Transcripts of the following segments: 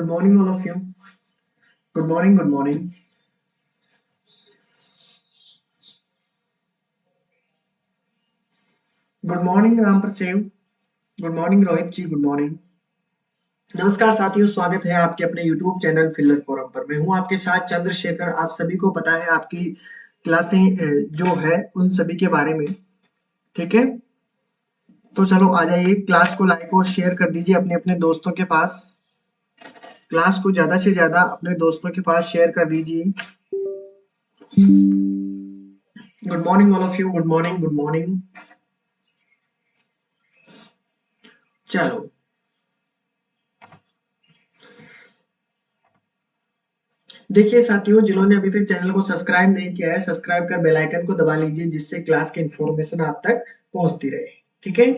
Good morning, all of you. Good morning, good morning. Good morning, Ram Prachev. Good morning, Rohit ji. Good morning. नमस्कार साथियों, स्वागत है आपके अपने YouTube चैनल फिल्लर फोरम पर। मैं हूं आपके साथ चंद्रशेखर। आप सभी को पता है आपकी क्लासें जो है उन सभी के बारे में, ठीक है? तो चलो आ जाइए, क्लास को लाइक और शेयर कर दीजिए अपने अपने दोस्तों के पास। क्लास को ज्यादा से ज्यादा अपने दोस्तों के पास शेयर कर दीजिए। Good morning all of you. Good morning, good morning. चलो देखिए साथियों, जिन्होंने अभी तक चैनल को सब्सक्राइब नहीं किया है, सब्सक्राइब कर बेल आइकन को दबा लीजिए, जिससे क्लास की इंफॉर्मेशन आप तक पहुंचती रहे। ठीक है,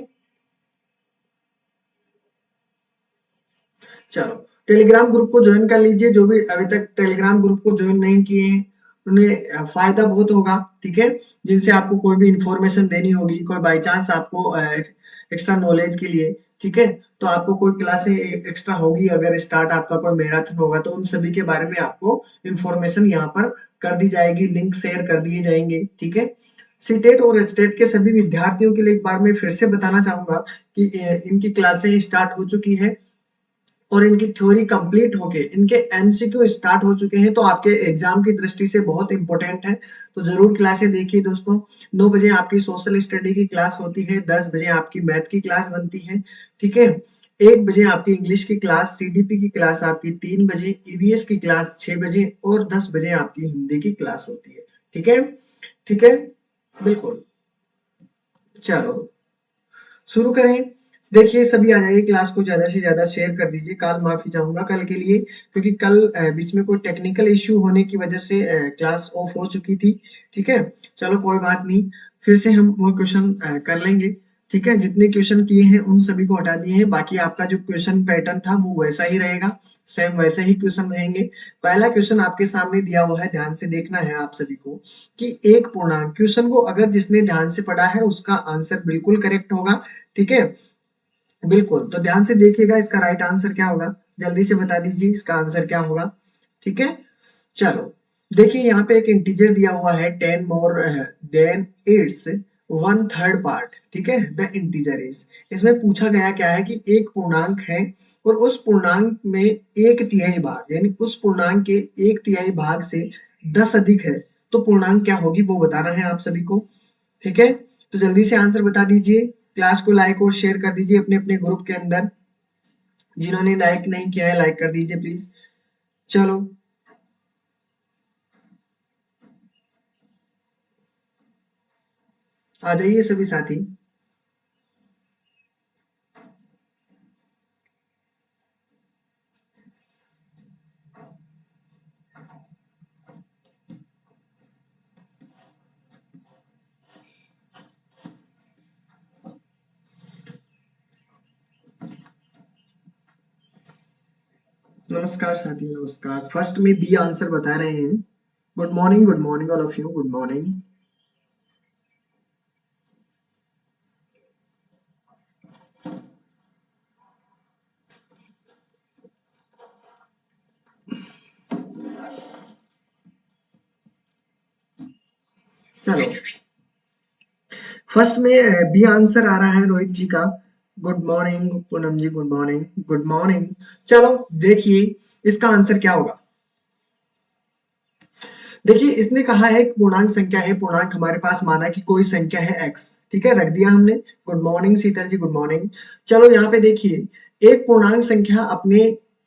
चलो टेलीग्राम ग्रुप को ज्वाइन कर लीजिए। जो भी अभी तक टेलीग्राम ग्रुप को ज्वाइन नहीं किए हैं उन्हें फायदा बहुत होगा। ठीक है, जिनसे आपको कोई भी इंफॉर्मेशन देनी होगी, कोई बाई चांस आपको एक्स्ट्रा नॉलेज के लिए, ठीक है, तो आपको कोई क्लास एक्स्ट्रा होगी, अगर स्टार्ट आपका कोई मैराथन होगा तो उन सभी के बारे में आपको इंफॉर्मेशन यहाँ पर कर दी जाएगी, लिंक शेयर कर दिए जाएंगे। ठीक है, सीटेट और स्टेट के सभी विद्यार्थियों के लिए एक बार मैं फिर से बताना चाहूंगा कि इनकी क्लासें स्टार्ट हो चुकी है और इनकी थ्योरी कंप्लीट होके इनके एमसीक्यू स्टार्ट हो चुके हैं, तो आपके एग्जाम की दृष्टि से बहुत इंपॉर्टेंट है। तो जरूर क्लासें देखिए दोस्तों। 9 बजे आपकी सोशल स्टडी की क्लास होती है, 10 बजे आपकी मैथ की क्लास बनती है, ठीक है, 1 बजे आपकी इंग्लिश की क्लास, सीडीपी की क्लास आपकी 3 बजे, ईवीएस की क्लास 6 बजे और 10 बजे आपकी हिंदी की क्लास होती है। ठीक है, ठीक है, बिल्कुल। चलो शुरू करें। देखिए सभी आ जाइए, क्लास को ज्यादा से ज्यादा शेयर कर दीजिए। काल माफी चाहूंगा कल के लिए, क्योंकि कल बीच में कोई टेक्निकल इश्यू होने की वजह से क्लास ऑफ हो चुकी थी। ठीक है, चलो कोई बात नहीं, फिर से हम वो क्वेश्चन कर लेंगे। ठीक है, जितने क्वेश्चन किए हैं उन सभी को हटा दिए हैं, बाकी आपका जो क्वेश्चन पैटर्न था वो वैसा ही रहेगा, सेम वैसे ही क्वेश्चन रहेंगे। पहला क्वेश्चन आपके सामने दिया हुआ है, ध्यान से देखना है आप सभी को कि एक पूर्णांक, क्वेश्चन को अगर जिसने ध्यान से पढ़ा है उसका आंसर बिल्कुल करेक्ट होगा। ठीक है, बिल्कुल, तो ध्यान से देखिएगा, इसका राइट आंसर क्या होगा, जल्दी से बता दीजिए इसका आंसर क्या होगा। ठीक है, चलो देखिए यहाँ पे एक इंटीजर दिया हुआ है 10 मोर देन इट्स 1/3 पार्ट। ठीक है, द इंटीजर इज, इसमें पूछा गया क्या है कि एक पूर्णांक है और उस पूर्णांक में एक तिहाई भाग, यानी उस पूर्णांक के एक तिहाई भाग से 10 अधिक है, तो पूर्णांक क्या होगी वो बताना है आप सभी को। ठीक है, तो जल्दी से आंसर बता दीजिए। क्लास को लाइक और शेयर कर दीजिए अपने अपने ग्रुप के अंदर। जिन्होंने लाइक नहीं किया है लाइक कर दीजिए प्लीज। चलो आ जाइए सभी साथी। नमस्कार साथी, नमस्कार। फर्स्ट में बी आंसर बता रहे हैं। Good morning all of you, good morning. चलो फर्स्ट में बी आंसर आ रहा है रोहित जी का। गुड मॉर्निंग पूनम जी, गुड मॉर्निंग, गुड मॉर्निंग। चलो देखिए इसका आंसर क्या होगा। देखिए इसने कहा है एक पूर्णांक संख्या है, पूर्णांक हमारे पास माना कि कोई संख्या है x, ठीक है, रख दिया हमने। गुड मॉर्निंग शीतल जी, गुड मॉर्निंग। चलो यहाँ पे देखिए एक पूर्णांक संख्या अपने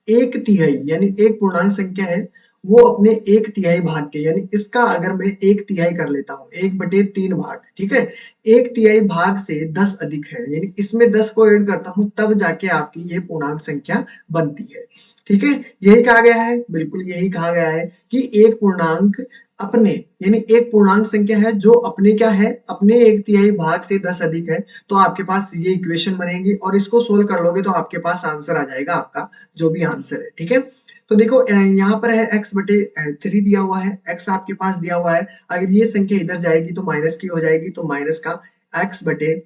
एक तिहाई, यानी एक पूर्णांक संख्या है वो अपने एक तिहाई भाग के, यानी इसका अगर मैं एक तिहाई कर लेता हूँ, 1/3 भाग, ठीक है, एक तिहाई भाग से 10 अधिक है, यानी इसमें 10 को ऐड करता हूँ तब जाके आपकी ये पूर्णांक संख्या बनती है। ठीक है, यही कहा गया है, बिल्कुल यही कहा गया है कि एक पूर्णांक अपने, यानी एक पूर्णांक संख्या है जो अपने क्या है, अपने एक तिहाई भाग से 10 अधिक है, तो आपके पास ये इक्वेशन बनेगी और इसको सोल्व कर लोगे तो आपके पास आंसर आ जाएगा आपका जो भी आंसर है। ठीक है, तो देखो यहाँ पर है x/3 दिया हुआ है, x आपके पास दिया हुआ है, अगर ये संख्या इधर जाएगी तो माइनस की हो जाएगी, तो माइनस का x/3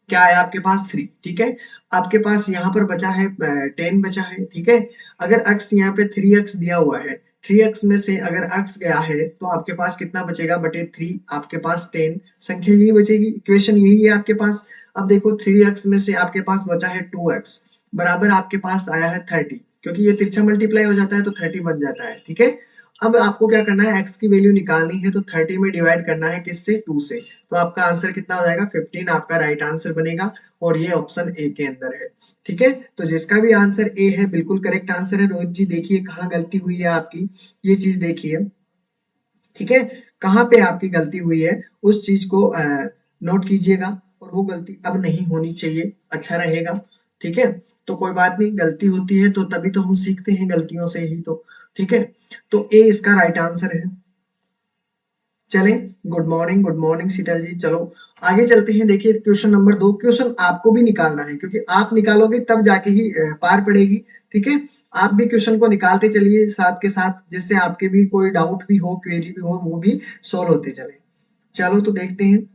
क्या है आपके पास 3, ठीक है। आपके पास यहाँ पर बचा है 10 बचा है, ठीक है। अगर अक्स यहाँ पे 3x दिया हुआ है, 3x में से अगर अक्स गया है तो आपके पास कितना बचेगा बटे 3, आपके पास 10 संख्या यही बचेगी, इक्वेशन यही है आपके पास। अब देखो 3x में से आपके पास बचा है 2x बराबर आपके पास आया है 30, क्योंकि ये तिरछा मल्टीप्लाई हो जाता है तो 30 बन जाता है, ठीक है। अब आपको क्या करना है, x की वैल्यू निकालनी है तो 30 में डिवाइड करना है किससे, 2 से। तो आपका आंसर कितना हो जाएगा, 15 आपका राइट आंसर बनेगा और ये ऑप्शन ए के अंदर है, ठीक है। तो जिसका भी आंसर ए है बिल्कुल करेक्ट आंसर है। रोहित जी देखिए कहाँ गलती हुई है आपकी, ये चीज देखिए, ठीक है। कहाँ पे आपकी गलती हुई है उस चीज को नोट कीजिएगा, और वो गलती अब नहीं होनी चाहिए, अच्छा रहेगा, ठीक है। तो कोई बात नहीं, गलती होती है तो तभी तो हम सीखते हैं गलतियों से ही तो, ठीक है। तो ए इसका राइट आंसर है। चलें, गुड मॉर्निंग शीतल जी। चलो आगे चलते हैं। देखिए क्वेश्चन नंबर 2, क्वेश्चन आपको भी निकालना है क्योंकि आप निकालोगे तब जाके ही पार पड़ेगी, ठीक है। आप भी क्वेश्चन को निकालते चलिए साथ के साथ, जिससे आपके भी कोई डाउट भी हो, क्वेरी भी हो, वो भी सॉल्व होते चले। चलो तो देखते हैं।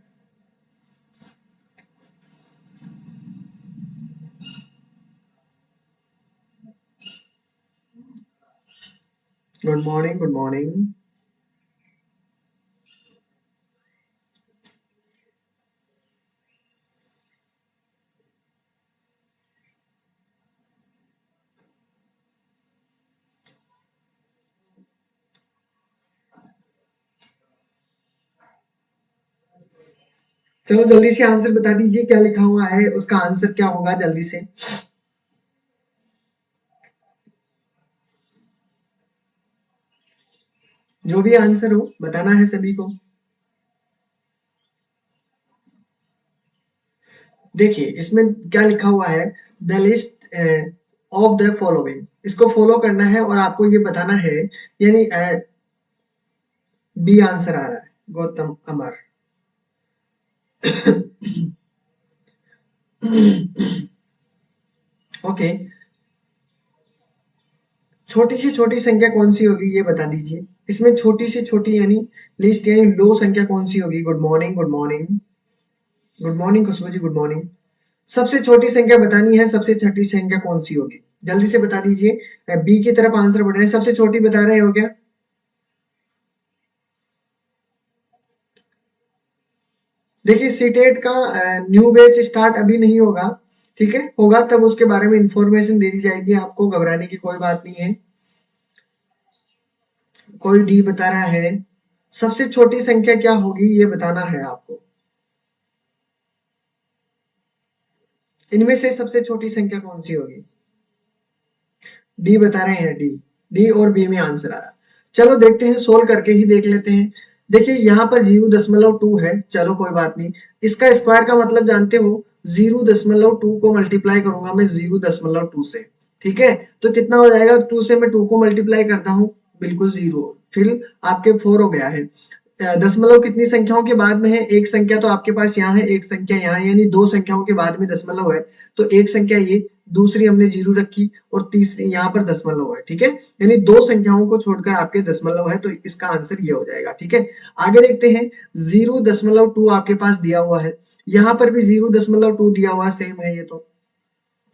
Good morning, good morning. चलो जल्दी से आंसर बता दीजिए, क्या लिखा हुआ है उसका आंसर क्या होगा, जल्दी से। जो भी आंसर हो बताना है सभी को। देखिए इसमें क्या लिखा हुआ है, the list of the following, इसको फॉलो करना है और आपको ये बताना है, यानी बी आंसर आ रहा है, गौतम अमर। ओके, छोटी से छोटी संख्या कौन सी होगी ये बता दीजिए। इसमें छोटी से छोटी यानी लिस्ट यानी लो संख्या कौन सी होगी। Good morning, good morning, good morning Khushboo ji, good morning. सबसे छोटी संख्या बतानी है, सबसे छोटी संख्या कौन सी होगी, जल्दी से बता दीजिए। बी की तरफ आंसर बढ़ रहे हैं, सबसे छोटी बता रहे हो क्या। देखिए सीटेट का न्यू बैच स्टार्ट अभी नहीं होगा, ठीक है, होगा तब उसके बारे में इंफॉर्मेशन दे दी जाएगी आपको, घबराने की कोई बात नहीं है। कोई डी बता रहा है, सबसे छोटी संख्या क्या होगी ये बताना है आपको। इनमें से सबसे छोटी संख्या कौन सी होगी। डी बता रहे हैं, डी। डी और बी में आंसर आ रहा है। चलो देखते हैं, सोल्व करके ही देख लेते हैं। देखिए यहाँ पर 0.2 है, चलो कोई बात नहीं। इसका स्क्वायर का मतलब जानते हो, 0.2 को मल्टीप्लाई करूंगा मैं 0.2 से, ठीक है। तो कितना हो जाएगा, 2 से मैं 2 को मल्टीप्लाई करता हूँ, बिल्कुल 0, फिर आपके 4 हो गया है। दशमलव कितनी संख्याओं के बाद में है, एक संख्या तो आपके पास यहाँ है, एक संख्या यहाँ है, यानी दो संख्याओं के बाद में दशमलव है। तो एक संख्या ये, दूसरी हमने जीरो रखी और तीसरी यहाँ पर दशमलव है, ठीक है। यानी दो संख्याओं को छोड़कर आपके दशमलव है, तो इसका आंसर ये हो जाएगा, ठीक है। आगे देखते हैं, 0.2 आपके पास दिया हुआ है, यहाँ पर भी 0.2 दिया हुआ, सेम है ये तो,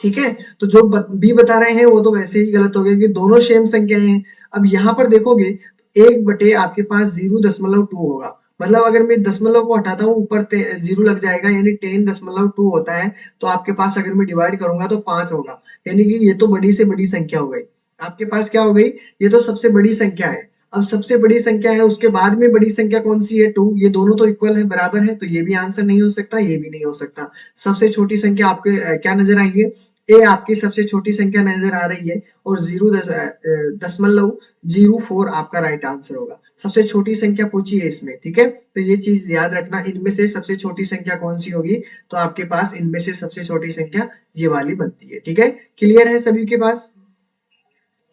ठीक है। तो जो बी बता रहे हैं वो तो वैसे ही गलत हो गया कि दोनों सेम संख्याएं हैं। अब यहाँ पर देखोगे तो 1 बटे आपके पास 0.2 होगा, मतलब अगर मैं दशमलव को हटाता हूँ ऊपर जीरो लग जाएगा, यानी 10.2 होता है। तो आपके पास अगर मैं डिवाइड करूंगा तो 5 होगा, यानी कि ये तो बड़ी से बड़ी संख्या हो गई। आपके पास क्या हो गई, ये तो सबसे बड़ी संख्या है। अब सबसे बड़ी संख्या है, उसके बाद में बड़ी संख्या कौन सी है, 2, ये दोनों तो इक्वल है, बराबर है, तो ये भी आंसर नहीं हो सकता, ये भी नहीं हो सकता। सबसे छोटी संख्या आपके क्या नजर आई है, ए आपकी सबसे छोटी संख्या नजर आ रही है, और 0.04 आपका राइट आंसर होगा। सबसे छोटी संख्या पूछी है इसमें, ठीक है। तो ये चीज याद रखना, इनमें से सबसे छोटी संख्या कौन सी होगी, तो आपके पास इनमें से सबसे छोटी संख्या ये वाली बनती है, ठीक है। क्लियर है सभी के पास,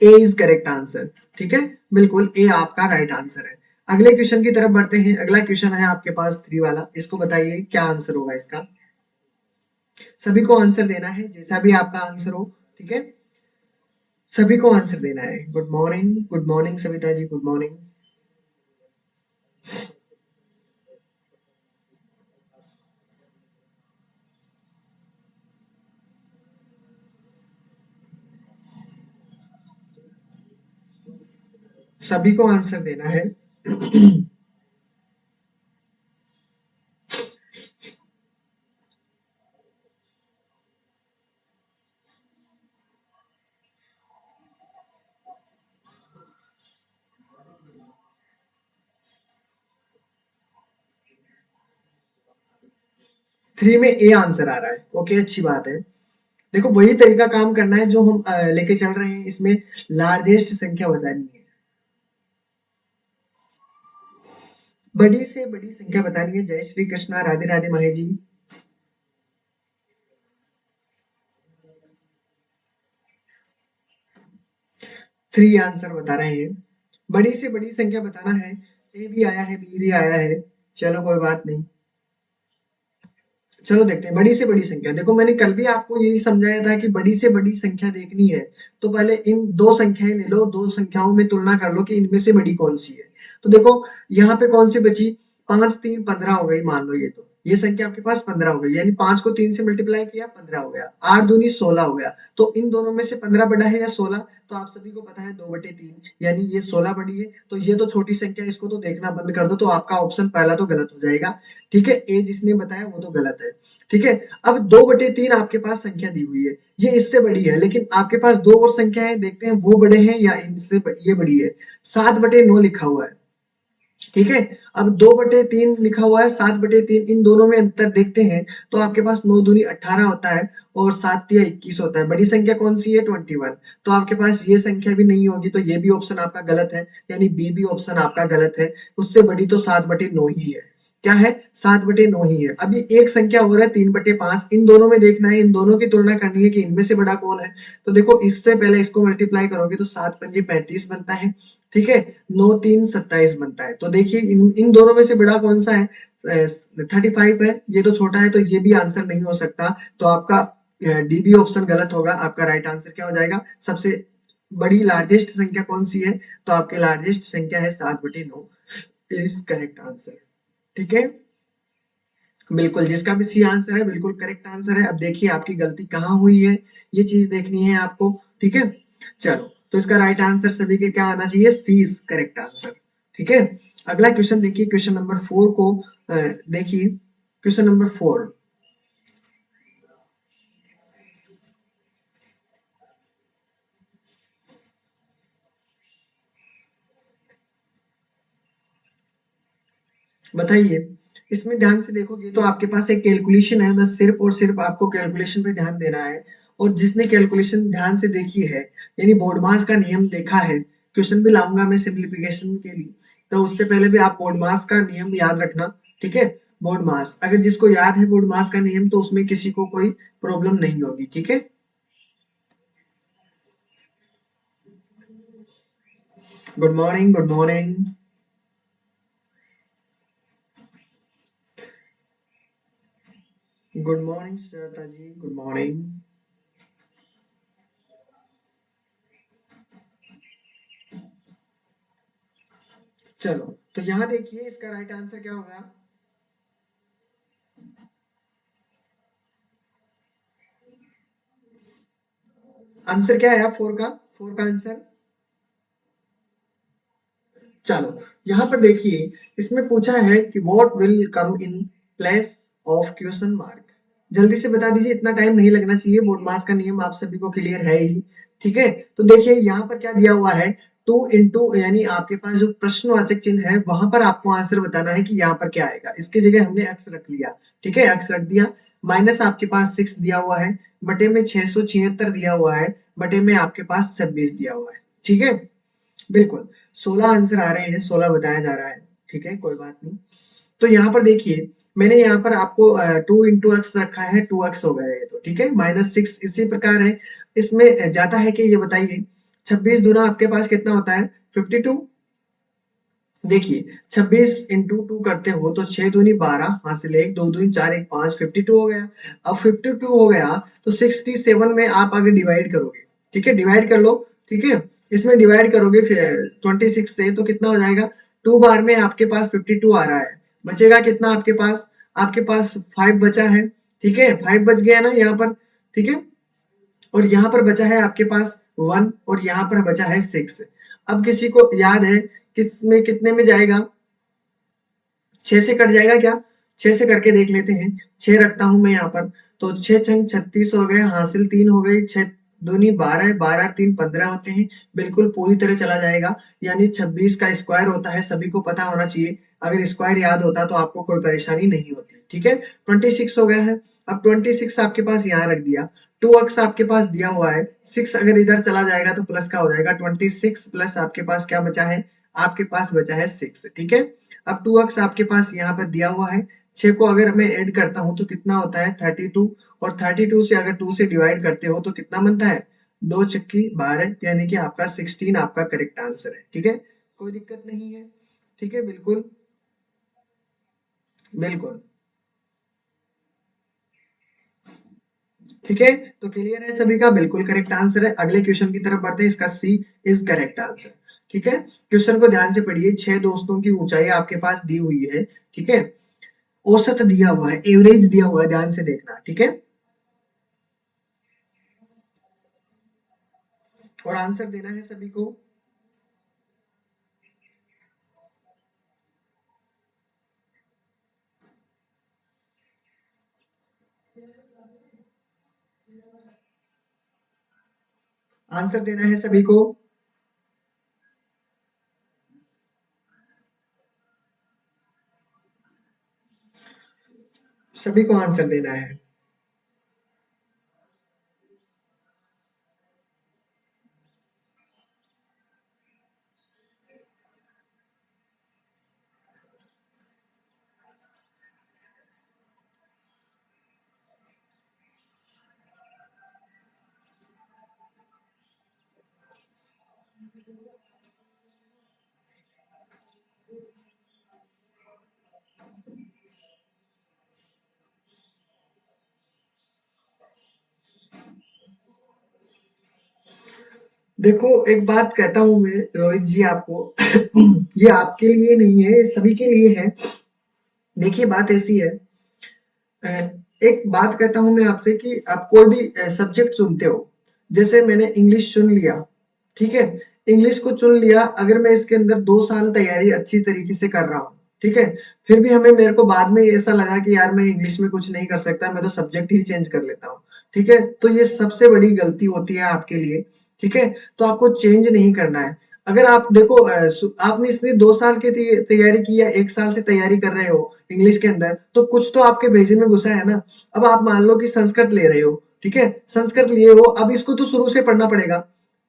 ए इज करेक्ट आंसर, ठीक है, बिल्कुल ए आपका राइट आंसर है। अगले क्वेश्चन की तरफ बढ़ते हैं। अगला क्वेश्चन है आपके पास 3 वाला, इसको बताइए क्या आंसर होगा इसका। सभी को आंसर देना है, जैसा भी आपका आंसर हो, ठीक है। सभी को आंसर देना है। Good morning Savita ji, good morning. सभी को आंसर देना है। 3 में ए आंसर आ रहा है। ओके, अच्छी बात है। देखो वही तरीका काम करना है जो हम लेके चल रहे हैं, इसमें लार्जेस्ट संख्या बतानी है, बड़ी से बड़ी संख्या बतानी है। जय श्री कृष्णा, राधे राधे महेश जी। 3 आंसर बता रहे हैं, बड़ी से बड़ी संख्या बताना है। ए भी आया है, बी भी आया है, चलो कोई बात नहीं। चलो देखते हैं बड़ी से बड़ी संख्या। देखो मैंने कल भी आपको यही समझाया था कि बड़ी से बड़ी संख्या देखनी है तो पहले इन दो संख्याएं ले लो, दो संख्याओं में तुलना कर लो कि इनमें से बड़ी कौन सी है। तो देखो यहाँ पे कौन सी बची, 5 3 15 हो गई मान लो, ये संख्या आपके पास 15 हो गई, यानी 5 को 3 से मल्टीप्लाई किया 15 हो गया, 8 दूनी 16 हो गया। तो इन दोनों में से 15 बड़ा है या 16? तो आप सभी को पता है 2/3, यानी ये 16 बड़ी है। तो ये तो छोटी संख्या, इसको तो देखना बंद कर दो, तो आपका ऑप्शन पहला तो गलत हो जाएगा। ठीक है, ए जिसने बताया वो तो गलत है। ठीक है, अब 2/3 आपके पास संख्या दी हुई है, ये इससे बड़ी है, लेकिन आपके पास दो और संख्या है, देखते हैं वो बड़े हैं या इनसे ये बड़ी है। 7/9 लिखा हुआ है। ठीक है, अब 2/3 लिखा हुआ है, 7/3, इन दोनों में अंतर देखते हैं। तो आपके पास 9 दूनी 18 होता है और 7 तिया 21 होता है। बड़ी संख्या कौन सी है? 21। तो आपके पास ये संख्या भी नहीं होगी, तो ये भी ऑप्शन आपका गलत है, यानी बी भी ऑप्शन आपका गलत है। उससे बड़ी तो 7/9 ही है। क्या है? 7/9 ही है। अभी एक संख्या और है 3/5, इन दोनों में देखना है, इन दोनों की तुलना करनी है कि इनमें से बड़ा कौन है। तो देखो इससे पहले इसको मल्टीप्लाई करोगे तो 7 पंजे 35 बनता है। ठीक है, 9 3 27 बनता है। तो देखिए इन दोनों में से बड़ा कौन सा है? 35 है, ये तो छोटा है, तो ये भी आंसर नहीं हो सकता। तो आपका डी बी ऑप्शन गलत होगा। आपका राइट आंसर क्या हो जाएगा? सबसे बड़ी लार्जेस्ट संख्या कौन सी है? तो आपकी लार्जेस्ट संख्या है 7/9, इज करेक्ट आंसर। ठीक है, बिल्कुल जिसका भी सी आंसर है बिल्कुल करेक्ट आंसर है। अब देखिए आपकी गलती कहाँ हुई है, ये चीज देखनी है आपको। ठीक है, चलो तो इसका राइट आंसर सभी के क्या आना चाहिए? सी इज करेक्ट आंसर। ठीक है, अगला क्वेश्चन देखिए, क्वेश्चन नंबर 4 को देखिए, क्वेश्चन नंबर 4। बताइए, इसमें ध्यान से देखोगे तो आपके पास एक कैलकुलेशन है, बस सिर्फ और सिर्फ आपको कैलकुलेशन पे ध्यान देना है। और जिसने कैलकुलेशन ध्यान से देखी है, यानी बोर्डमास का नियम देखा है, क्वेश्चन भी लाऊंगा मैं सिंप्लीफिकेशन के लिए, तो उससे पहले भी आप बोर्डमास का नियम याद रखना। ठीक है, बोर्डमास अगर जिसको याद है बोर्डमास का नियम, तो उसमें किसी को कोई प्रॉब्लम नहीं होगी। ठीक है, good morning, good morning. Good morning Sujata ji, good morning. चलो तो यहाँ देखिए इसका राइट आंसर क्या होगा? आंसर क्या है 4 का? 4 का आंसर, चलो यहाँ पर देखिए, इसमें पूछा है कि what will come in place of question mark. जल्दी से बता दीजिए, इतना टाइम नहीं लगना चाहिए, बोर्ड मास का नियम आप सभी को क्लियर है ही। ठीक है, तो देखिए यहाँ पर क्या दिया हुआ है, 2 इंटू, यानी आपके पास जो प्रश्नवाचक चिन्ह है वहां पर आपको आंसर बताना है कि यहाँ पर क्या आएगा। इसकी जगह हमने एक्स रख लिया। ठीक है, एक्स रख दिया, माइनस आपके पास 6 दिया हुआ है, बटे में 676 दिया हुआ है, बटे में आपके पास 26 दिया हुआ है। ठीक है, बिल्कुल 16 आंसर आ रहे हैं, 16 बताया जा रहा है। ठीक है, कोई बात नहीं। तो यहाँ पर देखिए, मैंने यहाँ पर आपको 2 इंटू एक्स रखा है, 2x हो गया ये तो। ठीक है, -6 इसी प्रकार है, इसमें जाता है कि ये बताइए 26 दूना आपके पास कितना होता है? 52। देखिए 26 इंटू 2 करते हो तो 6 दूनी 12, हासिल 1, 2 दूनी 4, 1 5, 52 हो गया। अब 52 हो गया तो 67 में आप आगे डिवाइड करोगे। ठीक है, डिवाइड कर लो। ठीक है, इसमें डिवाइड करोगे फिर 26 से तो कितना हो जाएगा? 2 बार में आपके पास 52 आ रहा है, बचेगा कितना आपके पास? आपके पास 5 बचा है। ठीक है, 5 बच गया ना यहाँ पर। ठीक है, और यहाँ पर बचा है आपके पास 1 और यहाँ पर बचा है 6। अब किसी को याद है किसमें कितने में जाएगा? 6 से कट जाएगा क्या? 6 से करके देख लेते हैं। 6 रखता हूं मैं यहाँ पर, तो 6 छंग 36 हो गए, हासिल 3 हो गई, 6 दूनी 12, 12 3 15 होते हैं। बिल्कुल पूरी तरह चला जाएगा, यानी 26 का स्क्वायर होता है, सभी को पता होना चाहिए। अगर स्क्वायर याद होता तो आपको कोई परेशानी नहीं होती। ठीक है, 26 हो गया है। अब 26 आपके पास यहाँ रख दिया, 2x आपके पास दिया हुआ है, 6 अगर इधर चला जाएगा तो प्लस का हो जाएगा, 26 प्लस आपके पास क्या बचा है? आपके पास बचा है 6। ठीक है, अब 2x आपके पास यहाँ पर दिया हुआ है, 6 को अगर मैं ऐड करता हूँ तो कितना होता है? 32, और 32 से अगर 2 से डिवाइड करते हो तो कितना बनता है? 2 छक्की 12, यानी कि आपका 16 आपका करेक्ट आंसर है। ठीक है, कोई दिक्कत नहीं है। ठीक है, बिल्कुल बिल्कुल। ठीक है, तो क्लियर है सभी का? बिल्कुल करेक्ट आंसर है। अगले क्वेश्चन की तरफ बढ़ते हैं, इसका सी इज करेक्ट आंसर। ठीक है, क्वेश्चन को ध्यान से पढ़िए। 6 दोस्तों की ऊंचाई आपके पास दी हुई है। ठीक है, औसत दिया हुआ है, एवरेज दिया हुआ है, ध्यान से देखना। ठीक है, और आंसर देना है सभी को। आंसर देना है सभी को। सभी को आंसर देना है। देखो, एक बात कहता हूं मैं रोहित जी आपको, ये आपके लिए नहीं है, ये सभी के लिए है। देखिए, बात ऐसी है, अ, एक बात कहता हूं मैं आपसे कि आप कोई भी सब्जेक्ट चुनते हो, जैसे मैंने इंग्लिश चुन लिया। ठीक है, इंग्लिश को चुन लिया, अगर मैं इसके अंदर 2 साल तैयारी अच्छी तरीके से कर रहा हूँ, ठीक है, फिर भी हमें मेरे को बाद में ऐसा लगा कि यार मैं इंग्लिश में कुछ नहीं कर सकता, मैं तो सब्जेक्ट ही चेंज कर लेता हूँ। ठीक है, तो ये सबसे बड़ी गलती होती है आपके लिए। ठीक है, तो आपको चेंज नहीं करना है। अगर आप देखो, आपने इसलिए 2 साल की तैयारी की या 1 साल से तैयारी कर रहे हो इंग्लिश के अंदर, तो कुछ तो आपके भेजे में घुसा है ना। अब आप मान लो कि संस्कृत ले रहे हो, ठीक है, संस्कृत लिए हो, अब इसको तो शुरू से पढ़ना पड़ेगा।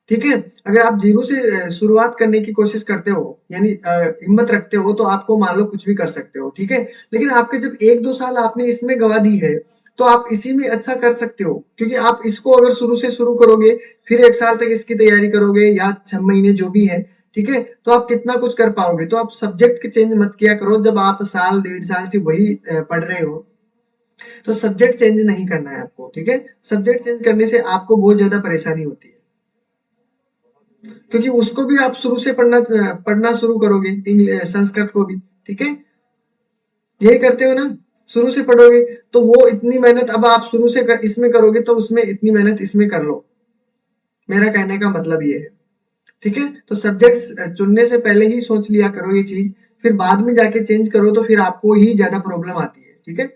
ठीक है, अगर आप जीरो से शुरुआत करने की कोशिश करते हो, यानी हिम्मत रखते हो, तो आपको मान लो कुछ भी कर सकते हो। ठीक है, लेकिन आपके जब 1-2 साल आपने इसमें गवा दी है, तो आप इसी में अच्छा कर सकते हो, क्योंकि आप इसको अगर शुरू से शुरू करोगे, फिर 1 साल तक इसकी तैयारी करोगे या 6 महीने जो भी है, ठीक है, तो आप कितना कुछ कर पाओगे। तो आप सब्जेक्ट चेंज मत किया करो, जब आप साल 1.5 साल से वही पढ़ रहे हो, तो सब्जेक्ट चेंज नहीं करना है आपको। ठीक है, सब्जेक्ट चेंज करने से आपको बहुत ज्यादा परेशानी होती है, क्योंकि उसको भी आप शुरू से पढ़ना शुरू करोगे, संस्कृत को भी। ठीक है, यही करते हो ना, शुरू से पढ़ोगे, तो वो इतनी मेहनत अब आप शुरू से इसमें करोगे, तो उसमें इतनी मेहनत इसमें कर लो। मेरा कहने का मतलब ये है। ठीक है, तो सब्जेक्ट चुनने से पहले ही सोच लिया करो ये चीज, फिर बाद में जाके चेंज करो तो फिर आपको ही ज्यादा प्रॉब्लम आती है। ठीक है,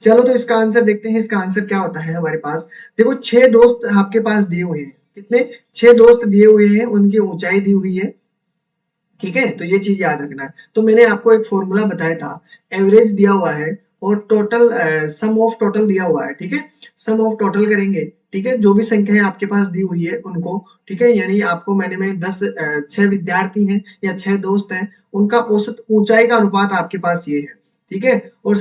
चलो तो इसका आंसर देखते हैं, इसका आंसर क्या होता है हमारे पास। देखो, 6 दोस्त आपके पास दिए हुए हैं, कितने? 6 दोस्त दिए हुए हैं, उनकी ऊंचाई दी हुई है। ठीक है, तो ये चीज याद रखना है। तो मैंने आपको एक फॉर्मूला बताया था, एवरेज दिया हुआ है और टोटल, सम ऑफ टोटल दिया हुआ है। ठीक है, सम ऑफ टोटल करेंगे, ठीक है, जो भी संख्याएं आपके पास दी हुई है उनको, ठीक है, यानी आपको मैंने में 6 विद्यार्थी हैं या 6 दोस्त हैं, उनका औसत ऊंचाई का अनुपात आपके पास ये है। ठीक है, और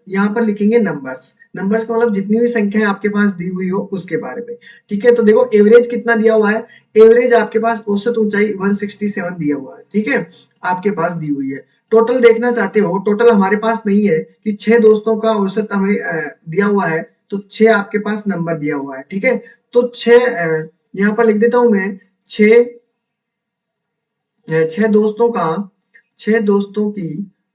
यहाँ पर लिखेंगे नंबर्स। नंबर्स का मतलब जितनी भी संख्याएं आपके पास दी हुई हो उसके बारे में। ठीक है, तो देखो एवरेज कितना दिया हुआ है, एवरेज आपके पास औसत ऊंचाई 167 दिया हुआ है। ठीक है, आपके पास दी हुई है। टोटल देखना चाहते हो, टोटल हमारे पास नहीं है कि 6 दोस्तों का औसत हमें दिया हुआ है, तो 6 आपके पास नंबर दिया हुआ है। ठीक है, तो 6 यहाँ पर लिख देता हूं मैं, 6 छह दोस्तों का 6 दोस्तों की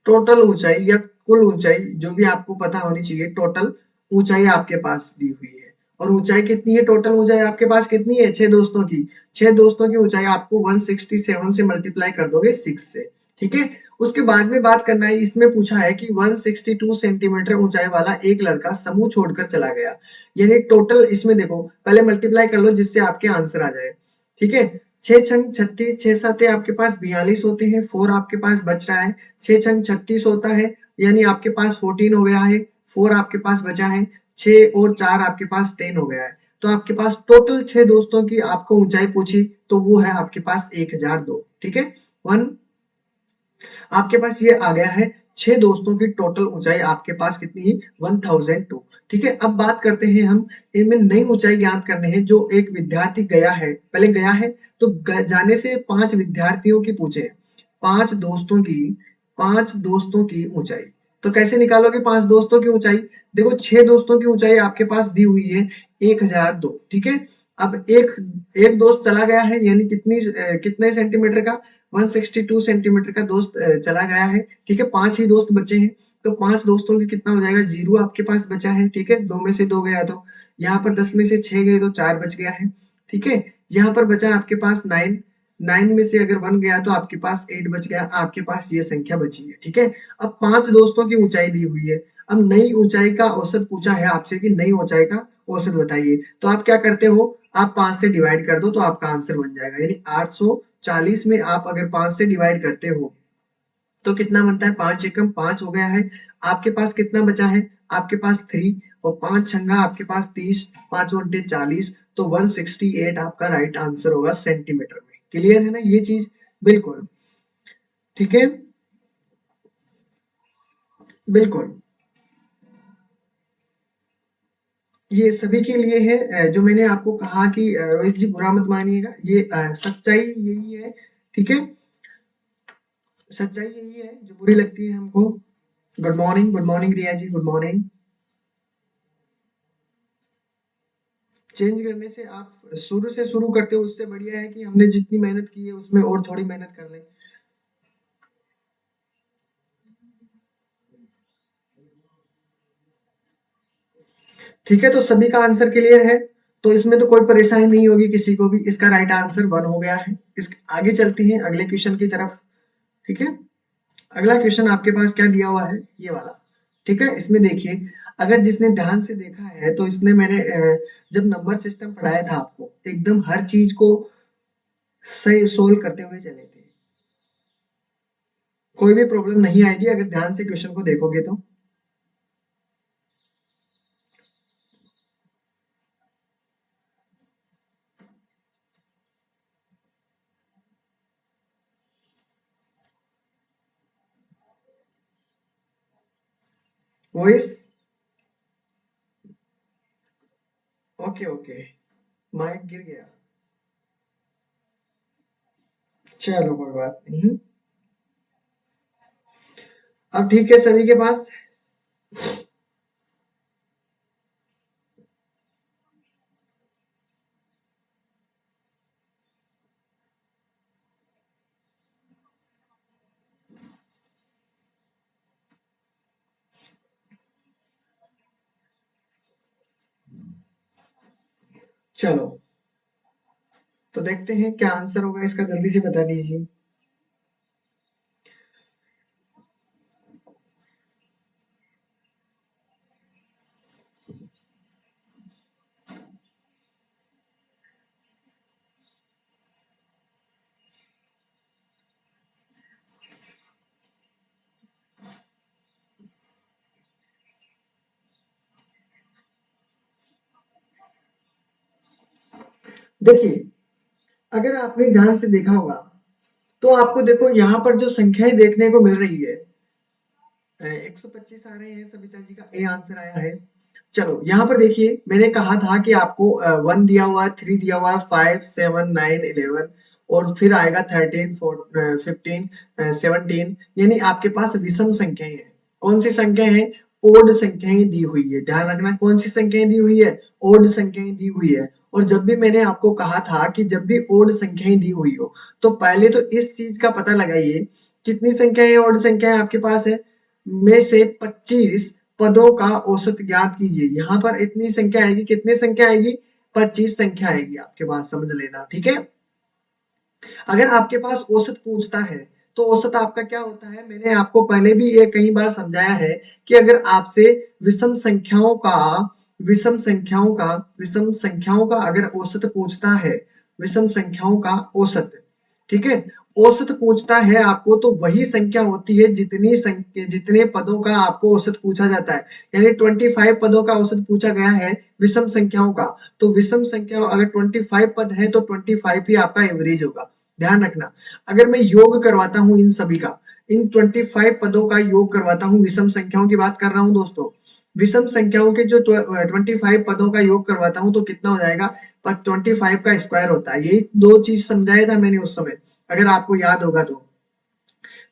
टोटल ऊंचाई या कुल ऊंचाई, जो भी आपको पता होनी चाहिए, टोटल ऊंचाई आपके पास दी हुई है, और ऊंचाई कितनी है, टोटल ऊंचाई आपके पास कितनी है, 6 दोस्तों की। 6 दोस्तों की ऊंचाई आपको 167 से मल्टीप्लाई कर दोगे 6 से, ठीक है। उसके बाद में बात करना है, इसमें पूछा है कि 162 सेंटीमीटर ऊंचाई वाला एक लड़का समूह छोड़कर चला गया, यानी टोटल इसमें देखो पहले मल्टीप्लाई कर लो जिससे आपके आंसर आ जाए, ठीक है। 6 छंग 36, 6 7 आपके पास 42 होते हैं, 4 आपके पास बच रहा है, 6 छंग 36 होता है, यानी आपके पास 14 हो गया है, 4 आपके पास बचा है, 6 और 4 आपके पास 10 हो गया है। तो आपके पास टोटल 6 दोस्तों की आपको ऊंचाई पूछी, तो वो है आपके पास 1002, ठीक है। वन आपके पास ये आ गया है, 6 दोस्तों की टोटल ऊंचाई आपके पास कितनी है, 1002, ठीक है। अब बात करते हैं हम, इनमें नई ऊंचाई ज्ञात करने हैं। जो एक विद्यार्थी गया है, पहले गया है तो जाने से 5 विद्यार्थियों की पूछे, 5 दोस्तों की, 5 दोस्तों की ऊंचाई। तो कैसे निकालोगे 5 दोस्तों की ऊंचाई, देखो 6 दोस्तों की ऊंचाई आपके पास दी हुई है 1002, ठीक है। अब एक एक दोस्त चला गया है, यानी कितने सेंटीमीटर का, 162 सेंटीमीटर का दोस्त चला गया है, ठीक है। 5 ही दोस्त बचे हैं, तो 5 दोस्तों की कितना हो जाएगा, 0 आपके पास बचा है, ठीक है। 2 में से 2 गया, तो यहाँ पर 10 में से 6 गए तो 4 बच गया है, ठीक है। यहाँ पर बचा आपके पास 9, 9 में से अगर 1 गया तो आपके पास 8 बच गया, आपके पास ये संख्या बची है, ठीक है। अब 5 दोस्तों की ऊंचाई दी हुई है, अब नई ऊंचाई का औसत पूछा है आपसे कि नई ऊंचाई का औसत बताइए। तो आप क्या करते हो, आप 5 से डिवाइड कर दो तो आपका आंसर बन जाएगा, यानी 840 में आप अगर 5 से डिवाइड करते हो तो कितना बनता है, 5 एकम 5 हो गया है। आपके पास कितना बचा है, आपके पास 3, और 5 छंगा आपके पास 30, 5 उल्टे 40, तो 168 आपका राइट आंसर होगा सेंटीमीटर में। क्लियर है ना ये चीज, बिल्कुल, ठीक है, बिल्कुल। ये सभी के लिए है, जो मैंने आपको कहा कि रोहित जी बुरा मत मानिएगा, ये सच्चाई यही है, ठीक है। सच्चाई यही है जो बुरी लगती है हमको। गुड मॉर्निंग रिया जी, गुड मॉर्निंग। चेंज करने से आप शुरू से शुरू करते हो, उससे बढ़िया है कि हमने जितनी मेहनत की है उसमें और थोड़ी मेहनत कर लें। ठीक है, तो सभी का आंसर क्लियर है, तो इसमें तो कोई परेशानी नहीं होगी किसी को भी। इसका राइट आंसर 1 हो गया है। इस आगे चलती हैं अगले क्वेश्चन की तरफ, ठीक है। अगला क्वेश्चन आपके पास क्या दिया हुआ है, ये वाला, ठीक है। इसमें देखिए, अगर जिसने ध्यान से देखा है तो इसने मैंने जब नंबर सिस्टम पढ़ाया था आपको, एकदम हर चीज को सही सोल्व करते हुए चले थे, कोई भी प्रॉब्लम नहीं आएगी अगर ध्यान से क्वेश्चन को देखोगे तो। वॉइस, ओके ओके, माइक गिर गया, चलो कोई बात नहीं। अब ठीक है सभी के पास, चलो तो देखते हैं क्या आंसर होगा इसका, जल्दी से बता दीजिए। देखिए, अगर आपने ध्यान से देखा होगा तो आपको देखो यहाँ पर जो संख्याएं देखने को मिल रही है, 125 आ रहे हैं, सविता जी का ए आंसर आया है। चलो यहाँ पर देखिए, मैंने कहा था कि आपको 1 दिया हुआ है, 3 दिया हुआ है, 5 7 9 11, और फिर आएगा 13 15 17, यानी आपके पास विषम संख्याएं हैं। कौन सी संख्या है, ओड संख्याएं दी हुई है, ध्यान रखना कौन सी संख्याएं दी हुई है, ओड संख्याएं दी हुई है। और जब भी मैंने आपको कहा था कि जब भी ओड संख्याएं दी हुई हो तो पहले तो इस चीज का पता लगाइए, कितनी संख्याएं ओड संख्याएं आपके पास है, में से 25 पदों का औसत ज्ञात कीजिए। यहाँ पर इतनी संख्या आएगी, कितनी संख्या आएगी? 25 संख्या आएगी आपके पास, समझ लेना, ठीक है। अगर आपके पास औसत पूछता है तो औसत आपका क्या होता है, मैंने आपको पहले भी ये कई बार समझाया है कि अगर आपसे विषम संख्याओं का विषम संख्याओं का अगर औसत पूछता है, विषम संख्याओं का औसत, ठीक है, औसत पूछता है आपको, तो वही संख्या होती है जितने पदों का आपको औसत पूछा जाता है। यानी 25 पदों का औसत पूछा गया है विषम संख्याओं का, तो विषम संख्या अगर 25 पद है तो 25 ही आपका एवरेज होगा। ध्यान रखना, अगर मैं योग करवाता हूं इन सभी का, इन 25 पदों का योग करवाता हूं, विषम संख्याओं की बात कर रहा हूं दोस्तों, विषम संख्याओं के जो 25 पदों का योग करवाता हूं तो कितना हो जाएगा? 25 का स्क्वायर होता है। यही दो चीज समझाया था मैंने उस समय, अगर आपको याद होगा तो।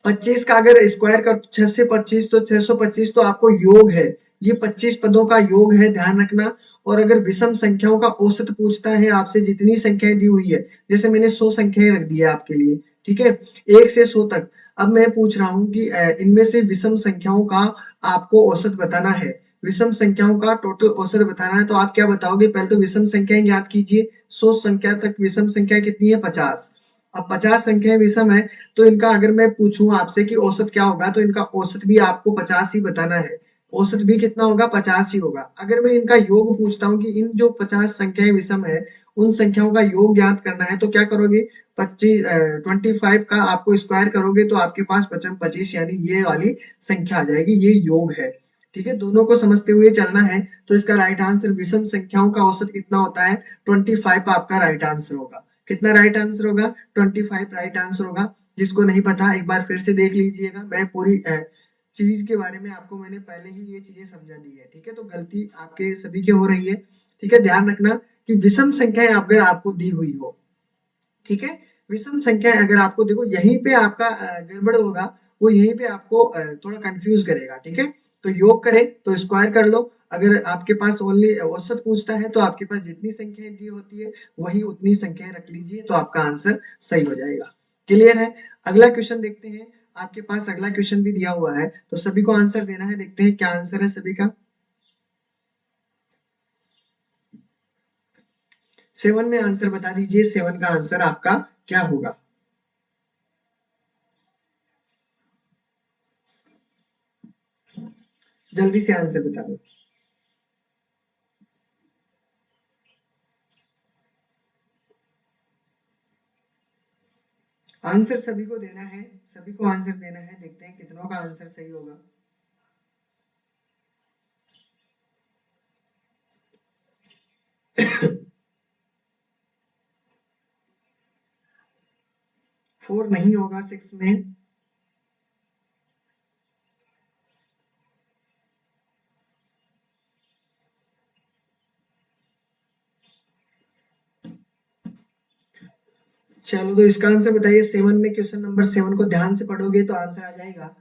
25 का अगर स्क्वायर कर 6 से 25 तो 625 तो आपको योग है, ये 25 पदों का योग है, ध्यान रखना। और अगर विषम संख्याओं का औसत पूछता है आपसे, जितनी संख्याएं दी हुई है, जैसे मैंने 100 संख्याएं रख दी है आपके लिए, ठीक है, 1 से 100 तक। अब मैं पूछ रहा हूं कि इनमें से विषम संख्याओं का आपको औसत बताना है, विषम संख्याओं का टोटल औसत बताना है, तो आप क्या बताओगे? पहले तो विषम संख्याएं ज्ञात कीजिए। 100 संख्या तक विषम संख्या कितनी है? 50। अब 50 संख्याएं विषम है, तो इनका अगर मैं पूछूं आपसे कि औसत क्या होगा, तो इनका औसत भी आपको 50 ही बताना है। औसत भी कितना होगा? 50 ही होगा। अगर मैं इनका योग पूछता हूँ कि इन जो 50 संख्याएं विषम है, उन संख्याओं का योग ज्ञात करना है, तो क्या करोगे? 25 का आपको स्क्वायर करोगे तो आपके पास 25 यानी ये वाली संख्या आ जाएगी, ये योग है। ठीक है, दोनों को समझते हुए चलना है। तो इसका राइट आंसर विषम संख्याओं का औसत कितना होता है? 25 आपका राइट आंसर होगा। कितना राइट आंसर होगा? 25 राइट आंसर होगा। जिसको नहीं पता एक बार फिर से देख लीजिएगा, मैं पूरी चीज के बारे में आपको मैंने पहले ही ये चीजें समझा दी है, ठीक है। तो गलती आपके सभी की हो रही है, ठीक है। ध्यान रखना कि विषम संख्याएं अगर आपको दी हुई हो, ठीक है, विषम संख्या अगर आपको देखो यहीं पे आपका गड़बड़ होगा, वो यहीं पे आपको थोड़ा कंफ्यूज करेगा, ठीक है। तो योग करें तो स्क्वायर कर लो। अगर आपके पास ओनली औसत पूछता है तो आपके पास जितनी संख्याएं दी होती है वही उतनी संख्याएं रख लीजिए, तो आपका आंसर सही हो जाएगा। क्लियर है? अगला क्वेश्चन देखते हैं। आपके पास अगला क्वेश्चन भी दिया हुआ है, तो सभी को आंसर देना है। देखते हैं क्या आंसर है सभी का। 7 में आंसर बता दीजिए, 7 का आंसर आपका क्या होगा? जल्दी से आंसर बता दो। आंसर सभी को देना है, सभी को आंसर देना है। देखते हैं कितनों का आंसर सही होगा। फोर नहीं होगा 6 में। चलो तो इसका आंसर बताइए। 7 में क्वेश्चन नंबर 7 को ध्यान से पढ़ोगे तो आंसर आ जाएगा।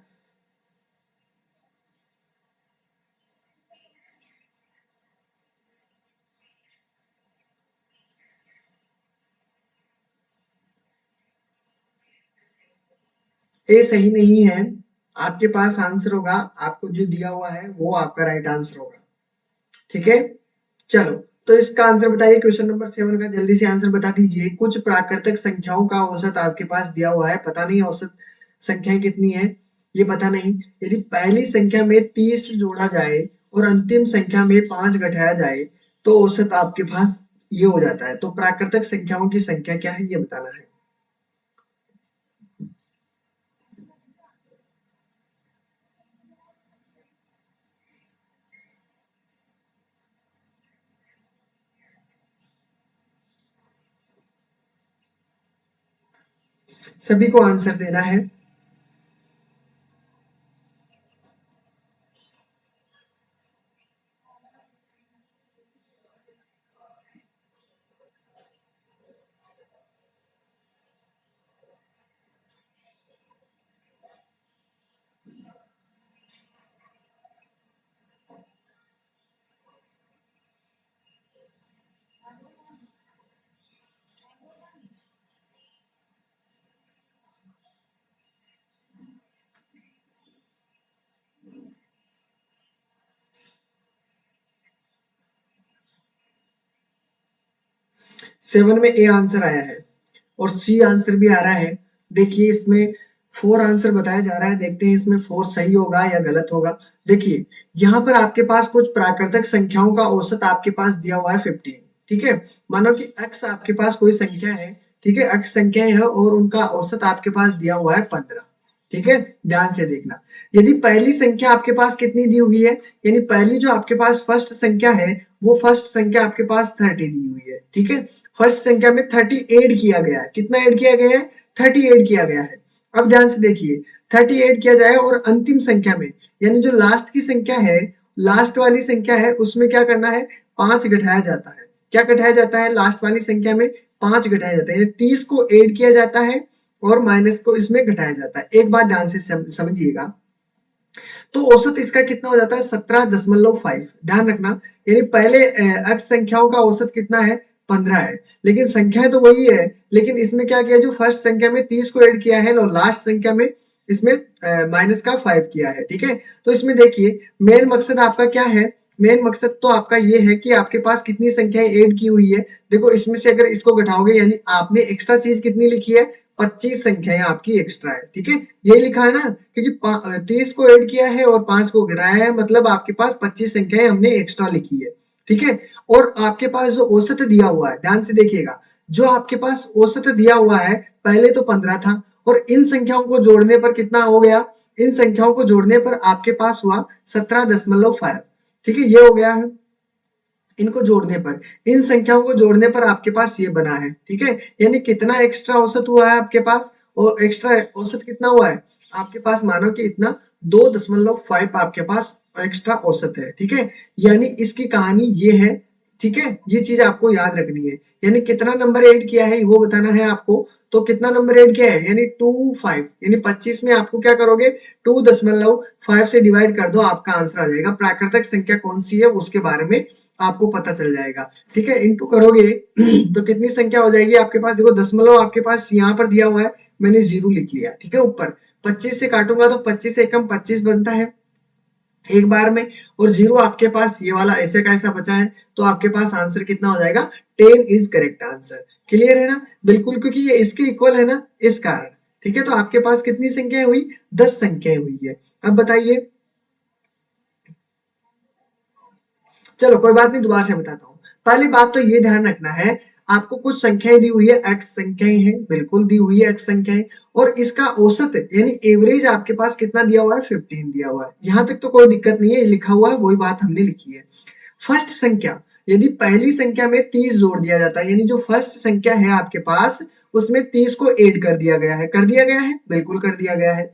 ए सही नहीं है, आपके पास आंसर होगा, आपको जो दिया हुआ है वो आपका राइट आंसर होगा, ठीक है। चलो तो इसका आंसर बताइए क्वेश्चन नंबर 7 का, जल्दी से आंसर बता दीजिए। कुछ प्राकृतिक संख्याओं का औसत आपके पास दिया हुआ है, पता नहीं औसत संख्याएं कितनी है, ये पता नहीं। यदि पहली संख्या में 30 जोड़ा जाए और अंतिम संख्या में 5 घटाया जाए तो औसत आपके पास ये हो जाता है। तो प्राकृतिक संख्याओं की संख्या क्या है ये बताना है। सभी को आंसर देना है। 7 में ए आंसर आया है और सी आंसर भी आ रहा है। देखिए इसमें 4 आंसर बताया जा रहा है, देखते हैं इसमें 4 सही होगा या गलत होगा। देखिए यहाँ पर आपके पास कुछ प्राकृतिक संख्याओं का औसत आपके पास दिया हुआ है 15, ठीक है। मानो कि x आपके पास कोई संख्या है, ठीक है, x संख्याएं है और उनका औसत आपके पास दिया हुआ है 15, ठीक है। ध्यान से देखना, यदि पहली संख्या आपके पास कितनी दी हुई है, यानी पहली जो आपके पास फर्स्ट संख्या है वो फर्स्ट संख्या आपके पास 30 दी हुई है, ठीक है। फर्स्ट संख्या में 30 ऐड किया गया है, कितना ऐड किया गया है, 30 ऐड किया गया है। अब ध्यान से देखिए 30 ऐड किया जाए और अंतिम संख्या में यानी जो लास्ट की संख्या है, लास्ट वाली संख्या है उसमें क्या करना है, 5 घटाया जाता है। क्या घटाया जाता है, लास्ट वाली संख्या में 5 घटाया जाता है, 30 को ऐड किया जाता है और माइनस को इसमें घटाया जाता है। एक बात ध्यान से समझिएगा, तो औसत इसका कितना हो जाता है, 17.5। ध्यान रखना, यानी पहले अक्ष संख्याओं का औसत कितना है, 15 है, लेकिन संख्या तो वही है, लेकिन इसमें क्या किया, जो फर्स्ट संख्या में 30 को ऐड किया है और लास्ट संख्या में इसमें माइनस का 5 किया है, ठीक है। तो इसमें देखिए मेन मकसद आपका क्या है, मेन मकसद तो आपका ये है कि आपके पास कितनी संख्याएं ऐड की हुई है। देखो इसमें से अगर इसको घटाओगे यानी आपने एक्स्ट्रा चीज कितनी लिखी है, 25 संख्याएं आपकी एक्स्ट्रा है, ठीक है। यही लिखा है ना, क्योंकि 30 को ऐड किया है और 5 को घटाया है, मतलब आपके पास 25 संख्याएं हमने एक्स्ट्रा लिखी है, ठीक है। और आपके पास जो औसत दिया हुआ है, ध्यान से देखिएगा, जो आपके पास औसत दिया हुआ है पहले तो 15 था और इन संख्याओं को जोड़ने पर कितना हो गया, इन संख्याओं को जोड़ने पर आपके पास हुआ 17.5, ठीक है, ये हो गया है। इनको जोड़ने पर, इन संख्याओं को जोड़ने पर आपके पास ये बना है, ठीक है। यानी कितना एक्स्ट्रा औसत हुआ है आपके पास, और एक्स्ट्रा औसत कितना हुआ है आपके पास, मानो कि इतना 2.5 आपके पास एक्स्ट्रा औसत है, ठीक है। यानी इसकी कहानी ये है, ठीक है, ये चीज आपको याद रखनी है। यानी कितना नंबर ऐड किया है वो बताना है आपको, तो कितना नंबर ऐड किया है, यानी 25, यानी 25 में आपको क्या करोगे, 2.5 से डिवाइड कर दो, आपका आंसर आ जाएगा। प्राकृतिक संख्या कौन सी है उसके बारे में आपको पता चल जाएगा, ठीक है। इनटू करोगे तो कितनी संख्या हो जाएगी आपके पास, देखो दशमलव आपके पास यहाँ पर दिया हुआ है, मैंने 0 लिख लिया, ठीक है। ऊपर 25 से काटूंगा तो 25 से कम 25 बनता है एक बार में, और 0 आपके पास ये वाला ऐसे का ऐसा बचा है, तो आपके पास आंसर कितना हो जाएगा, 10 इज करेक्ट आंसर। क्लियर है ना, बिल्कुल, क्योंकि ये इसके इक्वल है ना, इस कारण, ठीक है। तो आपके पास कितनी संख्याएं हुई, 10 संख्याएं हुई है। अब बताइए, चलो कोई बात नहीं, दोबारा से बताता हूँ। पहली बात तो ये ध्यान रखना है, आपको कुछ संख्याएं दी हुई है, एक्स संख्याएं हैं, बिल्कुल दी हुई है एक्स संख्याएं, और इसका औसत यानी एवरेज आपके पास कितना दिया हुआ है, 15 दिया हुआ है। यहां तक तो कोई दिक्कत नहीं है, लिखा हुआ है वही बात हमने लिखी है। फर्स्ट संख्या, यदि पहली संख्या में 30 जोड़ दिया जाता है, यानी जो फर्स्ट संख्या है आपके पास उसमें 30 को ऐड कर दिया गया है, कर दिया गया है, बिल्कुल कर दिया गया है।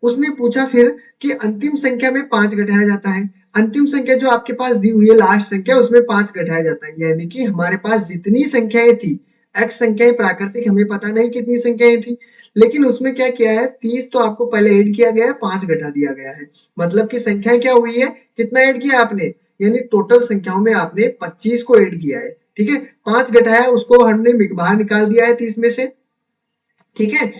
उसने पूछा फिर कि अंतिम संख्या में 5 घटाया जाता है, अंतिम संख्या जो आपके पास दी हुई है लास्ट संख्या, उसमें 5 घटाया जाता है, यानी कि हमारे पास जितनी संख्याएं थी, एक्स संख्याएं प्राकृतिक, हमें पता नहीं कितनी संख्याएं थी, लेकिन उसमें क्या किया है, 30 तो आपको पहले ऐड किया गया है, 5 घटा दिया गया है, मतलब कि संख्याएं क्या हुई है, कितना ऐड किया आपने, यानी टोटल संख्याओं में आपने 25 को ऐड किया है, ठीक है। 5 घटाया उसको हमने बाहर निकाल दिया है 30 में से, ठीक है।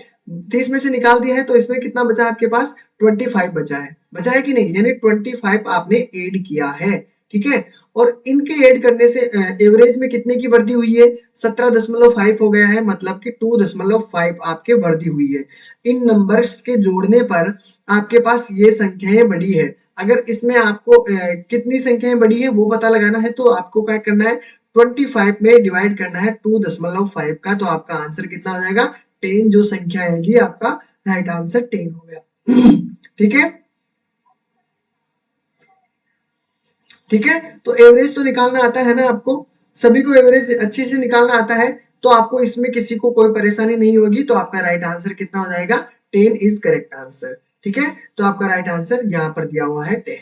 30 में से निकाल दिया है तो इसमें कितना बचा आपके पास, 25 बचा है, बचा है कि नहीं, यानी 25 आपने ऐड किया है, ठीक है। और इनके ऐड करने से एवरेज में कितने की वृद्धि हुई है, 17.5 हो गया है, मतलब कि 2.5 आपके वृद्धि हुई है। इन नंबर्स के जोड़ने पर आपके पास ये संख्याएं बढ़ी है। अगर इसमें आपको कितनी संख्याएं बढ़ी है वो पता लगाना है, तो आपको क्या करना है, 25 में डिवाइड करना है 2.5 का, तो आपका आंसर कितना हो जाएगा, 10 जो संख्या आएगी आपका राइट आंसर 10 हो गया। ठीक है, ठीक है। तो एवरेज तो निकालना आता है ना आपको, सभी को एवरेज अच्छे से निकालना आता है, तो आपको इसमें किसी को कोई परेशानी नहीं होगी। तो आपका राइट आंसर कितना हो जाएगा, 10 इज करेक्ट आंसर, ठीक है। तो आपका राइट आंसर यहाँ पर दिया हुआ है 10।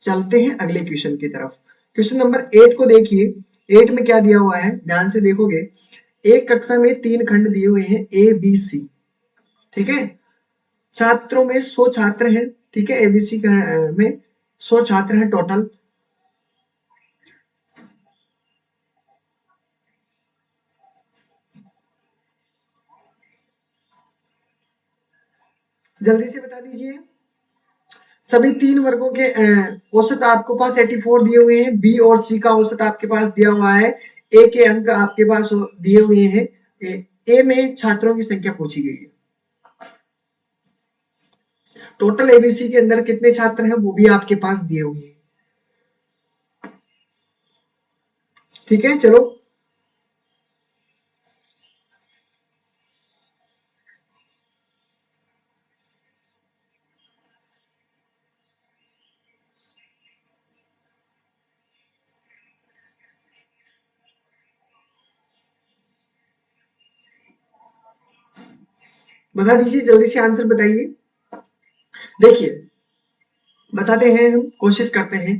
चलते हैं अगले क्वेश्चन की तरफ। क्वेश्चन नंबर 8 को देखिए, 8 में क्या दिया हुआ है, ध्यान से देखोगे, एक कक्षा में 3 खंड दिए हुए हैं ए बी सी, ठीक है। छात्रों में 100 छात्र हैं, ठीक है, एबीसी में 100 छात्र हैं टोटल। जल्दी से बता दीजिए, सभी 3 वर्गों के औसत आपको पास 84 दिए हुए हैं, बी और सी का औसत आपके पास दिया हुआ है ए के अंक आपके पास दिए हुए हैं, ए में छात्रों की संख्या पूछी गई है। टोटल एबीसी के अंदर कितने छात्र हैं वो भी आपके पास दिए हुए हैं। ठीक है, चलो बता दीजिए, जल्दी से आंसर बताइए। देखिए बताते हैं, हम कोशिश करते हैं।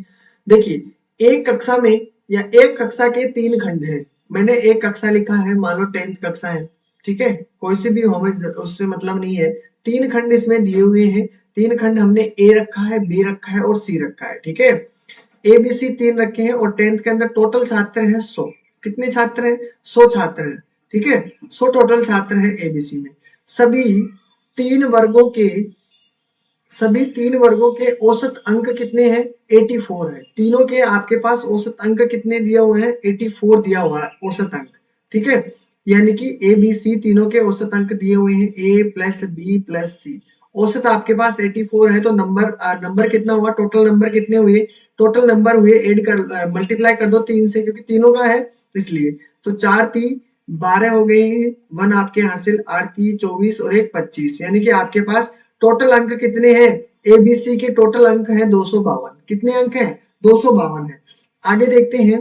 देखिए एक कक्षा में या एक कक्षा के 3 खंड हैं। मैंने एक कक्षा लिखा है, मान लो 10th कक्षा है, ठीक है, कोई से भी हो, उससे मतलब नहीं है। 3 खंड इसमें दिए हुए हैं। 3 खंड हमने ए रखा है, बी रखा है और सी रखा है, ठीक है। ए बी सी 3 रखे हैं और 10th के अंदर टोटल छात्र हैं 100। कितने छात्र हैं? 100 छात्र हैं, ठीक है। 100 टोटल छात्र हैं एबीसी में। सभी तीन वर्गों के सभी 3 वर्गों के औसत अंक कितने हैं? 84 है। तीनों के आपके पास औसत अंक कितने दिए हुए हैं? 84 दिया हुआ है औसत अंक, ठीक है। यानी कि ए बी सी तीनों के औसत अंक दिए हुए हैं, ए प्लस बी प्लस सी। औसत आपके पास 84 है, तो नंबर कितना हुआ? टोटल नंबर कितने हुए? टोटल नंबर हुए, ऐड कर मल्टीप्लाई कर दो 3 से, क्योंकि तीनों का है इसलिए। तो 4 3 12 हो गए हैं, 1 आपके हासिल, 8 3 24 और 1 25। यानी कि आपके पास टोटल अंक कितने हैं? एबीसी के टोटल अंक है 252। कितने अंक हैं? 252 है। आगे देखते हैं,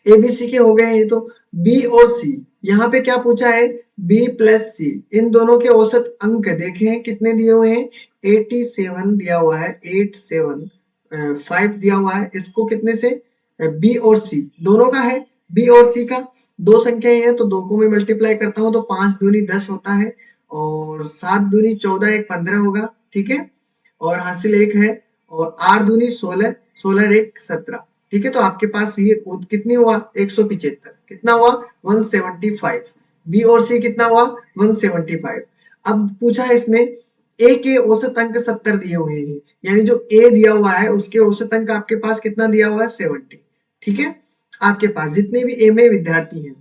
एबीसी के हो गए हैं, तो बी और सी, यहाँ पे क्या पूछा है? बी प्लस सी, इन दोनों के औसत अंक देखें कितने दिए हुए हैं? 87 दिया हुआ है, 875 दिया हुआ है। इसको कितने से? बी और सी दोनों का है, बी और सी का दो संख्याएं हैं, तो दो को मैं मल्टीप्लाई करता हूं तो 5 दूनी 10 होता है और 7 दूनी 14 एक 15 होगा, ठीक है। और हासिल 1 है और 8 दूनी 16, 16 एक 17, ठीक है। तो आपके पास ये कितनी हुआ? 175। कितना हुआ? 175। बी और सी कितना हुआ? 175। अब पूछा है इसमें ए के औसत अंक 70 दिए हुए हैं, यानी जो ए दिया हुआ है उसके औसत अंक आपके पास कितना दिया हुआ है? 70, ठीक है। आपके पास जितने भी ए में विद्यार्थी हैं,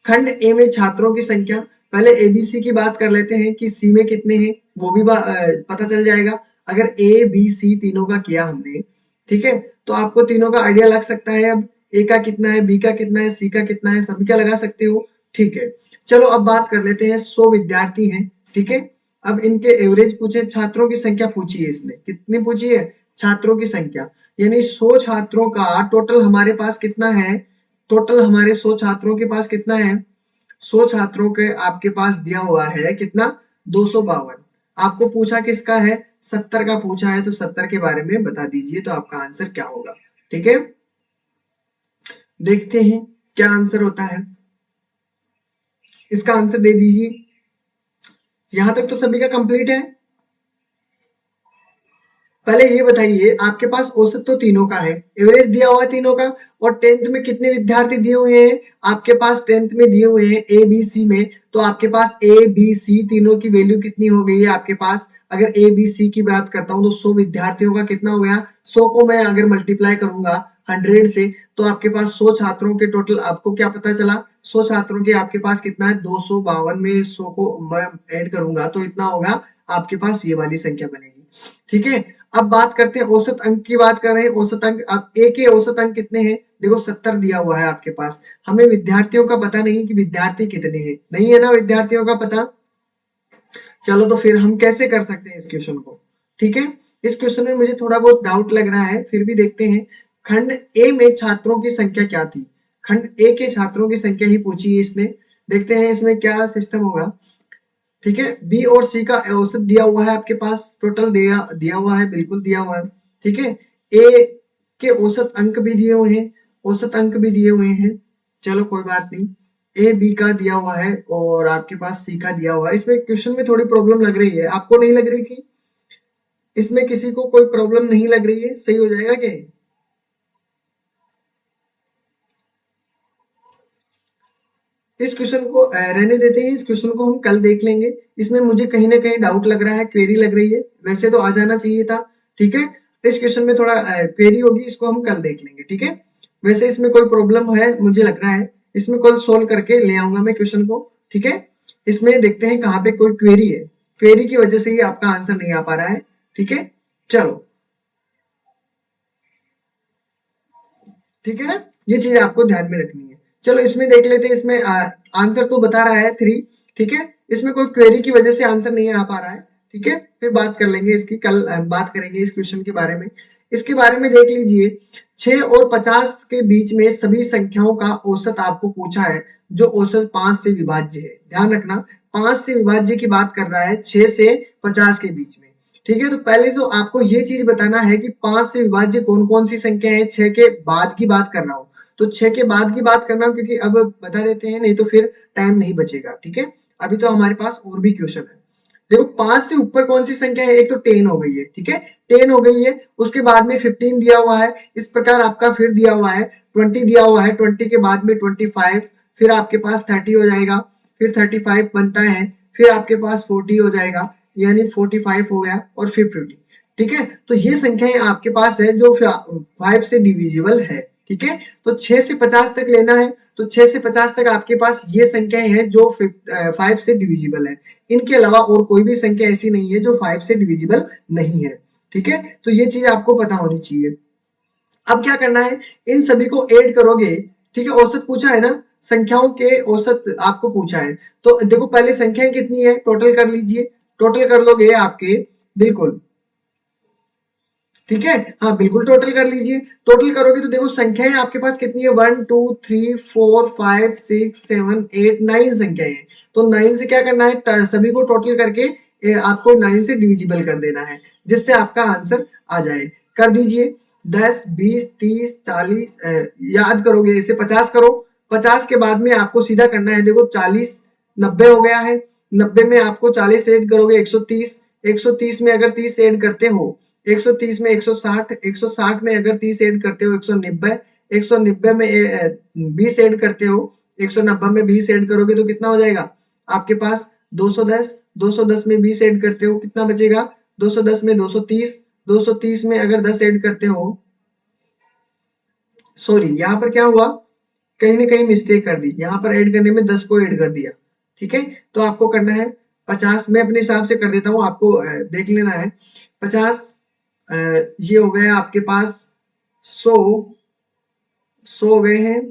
खंड ए में छात्रों की संख्या, पहले एबीसी की बात कर लेते हैं कि सी में कितने हैं, वो भी पता चल जाएगा। अगर ए बी सी तीनों का किया हमने, ठीक है, तो आपको तीनों का आइडिया लग सकता है। अब ए का कितना है, बी का कितना है, सी का कितना है, सभी का लगा सकते हो, ठीक है। चलो अब बात कर लेते हैं, 100 विद्यार्थी हैं, ठीक है। अब इनके एवरेज पूछे, छात्रों की संख्या पूछी है इसने, कितनी पूछी है? छात्रों की संख्या, यानी 100 छात्रों का टोटल हमारे पास कितना है? टोटल हमारे 100 छात्रों के पास कितना है? 100 छात्रों के आपके पास दिया हुआ है कितना? 252। आपको पूछा किसका है? 70 का पूछा है, तो 70 के बारे में बता दीजिए, तो आपका आंसर क्या होगा, ठीक है। देखते हैं क्या आंसर होता है, इसका आंसर दे दीजिए। यहां तक तो सभी का कंप्लीट है। पहले ये बताइए, आपके पास औसत तो तीनों का है, एवरेज दिया हुआ है तीनों का, और 10th में कितने विद्यार्थी दिए हुए हैं? आपके पास 10th में दिए हुए हैं ए बी सी में, तो आपके पास ए बी सी तीनों की वैल्यू कितनी हो गई है आपके पास? अगर ए बी सी की बात करता हूं तो 100 विद्यार्थियों का कितना हो गया? 100 को मैं अगर मल्टीप्लाई करूंगा 100 से, तो आपके पास 100 छात्रों के टोटल आपको क्या पता चला? 100 छात्रों के आपके पास कितना है? 252 में 100 को मैं ऐड करूंगा तो इतना होगा, आपके पास ये वाली संख्या बनेगी, ठीक है। अब बात करते हैं औसत अंक की, बात कर रहे हैं औसत अंक। अब ए के औसत अंक कितने हैं? देखो 70 दिया हुआ है आपके पास। हमें विद्यार्थियों का पता नहीं कि विद्यार्थी कितने हैं, नहीं है ना विद्यार्थियों का पता। चलो तो फिर हम कैसे कर सकते हैं इस क्वेश्चन को, ठीक है। इस क्वेश्चन में मुझे थोड़ा बहुत डाउट लग रहा है, फिर भी देखते हैं। खंड ए में छात्रों की संख्या क्या थी? खंड ए के छात्रों की संख्या ही पूछी है इसने। देखते हैं इसमें क्या सिस्टम होगा, ठीक है। बी और सी का औसत दिया हुआ है आपके पास, टोटल दिया दिया हुआ है, बिल्कुल दिया हुआ है, ठीक है। ए के औसत अंक भी दिए हुए हैं, औसत अंक भी दिए हुए हैं, चलो कोई बात नहीं। ए बी का दिया हुआ है और आपके पास सी का दिया हुआ है। इसमें क्वेश्चन में थोड़ी प्रॉब्लम लग रही है, आपको नहीं लग रही कि इसमें किसी को कोई प्रॉब्लम नहीं लग रही है? सही हो जाएगा क्या? इस क्वेश्चन को रहने देते हैं, इस क्वेश्चन को हम कल देख लेंगे। इसमें मुझे कहीं ना कहीं डाउट लग रहा है, क्वेरी लग रही है, वैसे तो आ जाना चाहिए था, ठीक है। इस क्वेश्चन में थोड़ा क्वेरी होगी, इसको हम कल देख लेंगे, ठीक है। वैसे इसमें कोई प्रॉब्लम है मुझे लग रहा है, इसमें कल सोल्व करके ले आऊंगा मैं क्वेश्चन को, ठीक है। इसमें देखते हैं कहाँ पे कोई क्वेरी है, क्वेरी की वजह से ही आपका आंसर नहीं आ पा रहा है, ठीक है। चलो, ठीक है ना, ये चीज आपको ध्यान में रखनी है। चलो इसमें देख लेते हैं, इसमें आंसर तो बता रहा है 3, ठीक है। इसमें कोई क्वेरी की वजह से आंसर नहीं आ पा रहा है, ठीक है। फिर बात कर लेंगे इसकी, कल बात करेंगे इस क्वेश्चन के बारे में। इसके बारे में देख लीजिए, 6 और 50 के बीच में सभी संख्याओं का औसत आपको पूछा है, जो औसत 5 से विभाज्य है। ध्यान रखना, 5 से विभाज्य की बात कर रहा है, 6 से 50 के बीच में, ठीक है। तो पहले तो आपको ये चीज बताना है कि 5 से विभाज्य कौन कौन सी संख्या है। 6 के बाद की बात कर रहा हूँ, तो 6 के बाद की बात करना, क्योंकि अब बता देते हैं, नहीं तो फिर टाइम नहीं बचेगा, ठीक है। अभी तो हमारे पास और भी क्वेश्चन है। देखो 5 से ऊपर कौन सी संख्या है, एक तो 10 हो गई है, ठीक है, 10 हो गई है। उसके बाद में 15 दिया हुआ है, इस प्रकार आपका फिर दिया हुआ है 20 दिया हुआ है, 20 के बाद में 25, फिर आपके पास 30 हो जाएगा, फिर 35 बनता है, फिर आपके पास 40 हो जाएगा, यानी 45 हो गया, और फिर 50, ठीक है। तो ये संख्याएं आपके पास है जो 5 से डिविजिबल है, ठीक है। तो 6 से 50 तक लेना है, तो 6 से 50 तक आपके पास ये संख्याएं हैं जो 5 से डिविजिबल है। इनके अलावा और कोई भी संख्या ऐसी नहीं है जो 5 से डिविजिबल नहीं है, ठीक है। तो ये चीज आपको पता होनी चाहिए। अब क्या करना है, इन सभी को ऐड करोगे, ठीक है। औसत पूछा है ना, संख्याओं के औसत आपको पूछा है, तो देखो पहले संख्याएं कितनी है टोटल कर लीजिए, टोटल कर लोगे आपके, बिल्कुल, ठीक है, हाँ बिल्कुल टोटल कर लीजिए। टोटल करोगे तो देखो संख्याएं आपके पास कितनी है, 1 2 3 4 5 6 7 8 9 संख्याएं हैं। तो 9 से क्या करना है, सभी को टोटल करके आपको 9 से डिविजिबल कर देना है, जिससे आपका आंसर आ जाए। कर दीजिए, 10 20 30 40, याद करोगे इसे 50 करो। 50 के बाद में आपको सीधा करना है, देखो 40 90 हो गया है, 90 में आपको 40 ऐड करोगे 130, 130 में अगर 30 ऐड करते हो, 130 में 160, 160 में अगर 30 ऐड करते हो 190, 190 में 20 ऐड करते हो, 190 में 20 ऐड करोगे तो कितना हो जाएगा आपके पास 210, 210 में 20 ऐड करते हो कितना बचेगा, 210 में 230, 230 में अगर 10 ऐड करते हो, सॉरी यहाँ पर क्या हुआ, कहीं ना कहीं मिस्टेक कर दी, यहाँ पर ऐड करने में 10 को ऐड कर दिया, ठीक है। तो आपको करना है 50, मैं अपने हिसाब से कर देता हूँ, आपको देख लेना है। 50, ये हो गया आपके पास 100, 100 हो गए हैं,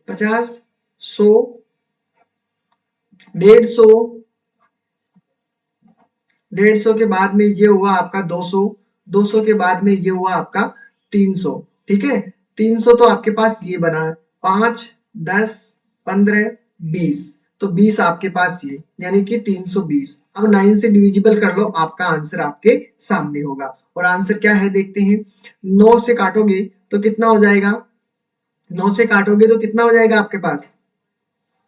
50, 100, 150, 150 के बाद में ये हुआ आपका 200, 200 के बाद में ये हुआ आपका 300, ठीक है। 300 तो आपके पास ये बना है, 5 10 15 20, तो 20 आपके पास ये, यानी कि 320। अब 9 से डिविजिबल कर लो, आपका आंसर आपके सामने होगा। और आंसर क्या है देखते हैं, 9 से काटोगे तो कितना हो जाएगा, 9 से काटोगे तो कितना हो जाएगा आपके पास,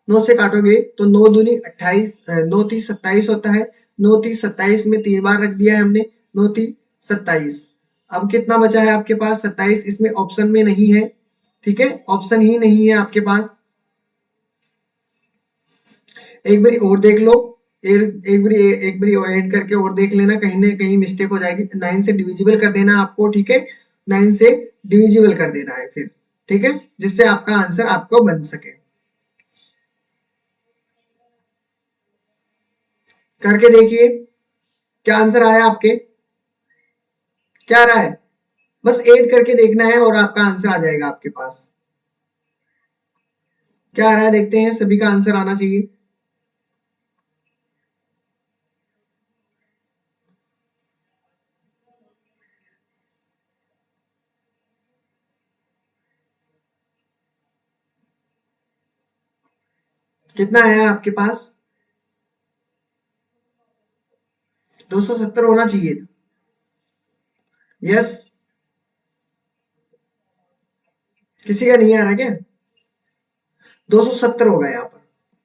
9 से काटोगे तो 9 दूनी 28, 9 30 27 होता है, 9 30 27 में 3 बार रख दिया है हमने, 9 30 27। अब कितना बचा है आपके पास 27, इसमें ऑप्शन में नहीं है, ठीक है, ऑप्शन ही नहीं है आपके पास। एक बारी और देख लो, एक बारी और ऐड करके और देख लेना, कहीं ना कहीं मिस्टेक हो जाएगी। 9 से डिविजिबल कर देना आपको, ठीक है, 9 से डिविजिबल कर देना है फिर, ठीक है, जिससे आपका आंसर आपको बन सके। करके देखिए क्या आंसर आया आपके, क्या आ रहा है, बस ऐड करके देखना है और आपका आंसर आ जाएगा आपके पास। क्या आ रहा है देखते हैं, सभी का आंसर आना चाहिए। कितना आया आपके पास, 270 होना चाहिए। यस, किसी का नहीं आ रहा क्या, 270 होगा यहाँ पर,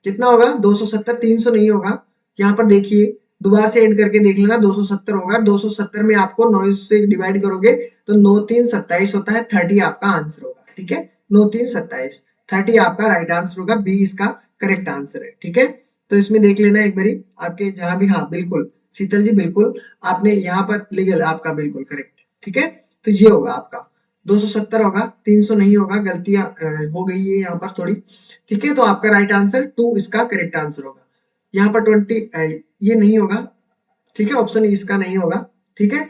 कितना होगा 270, 300 नहीं होगा। यहाँ पर देखिए, दोबारा से ऐड करके देख लेना, 270 होगा। 270 में आपको 9 से डिवाइड करोगे तो 9 3 27 होता है, 30 आपका आंसर होगा, ठीक है, 9 3 27, 30 आपका राइट आंसर होगा, बी इसका करेक्ट आंसर है, ठीक है। तो इसमें देख लेना एक बारी आपके जहां भी, हाँ बिल्कुल शीतल जी, बिल्कुल आपने यहाँ पर लीगल आपका बिल्कुल करेक्ट, ठीक है। तो ये होगा आपका, 270 होगा, 300 नहीं होगा, गलतियां हो गई है यहाँ पर थोड़ी। ठीक है, तो आपका राइट आंसर 2 इसका करेक्ट आंसर होगा। यहाँ पर 20 ये नहीं होगा। ठीक है, ऑप्शन इसका नहीं होगा। ठीक है,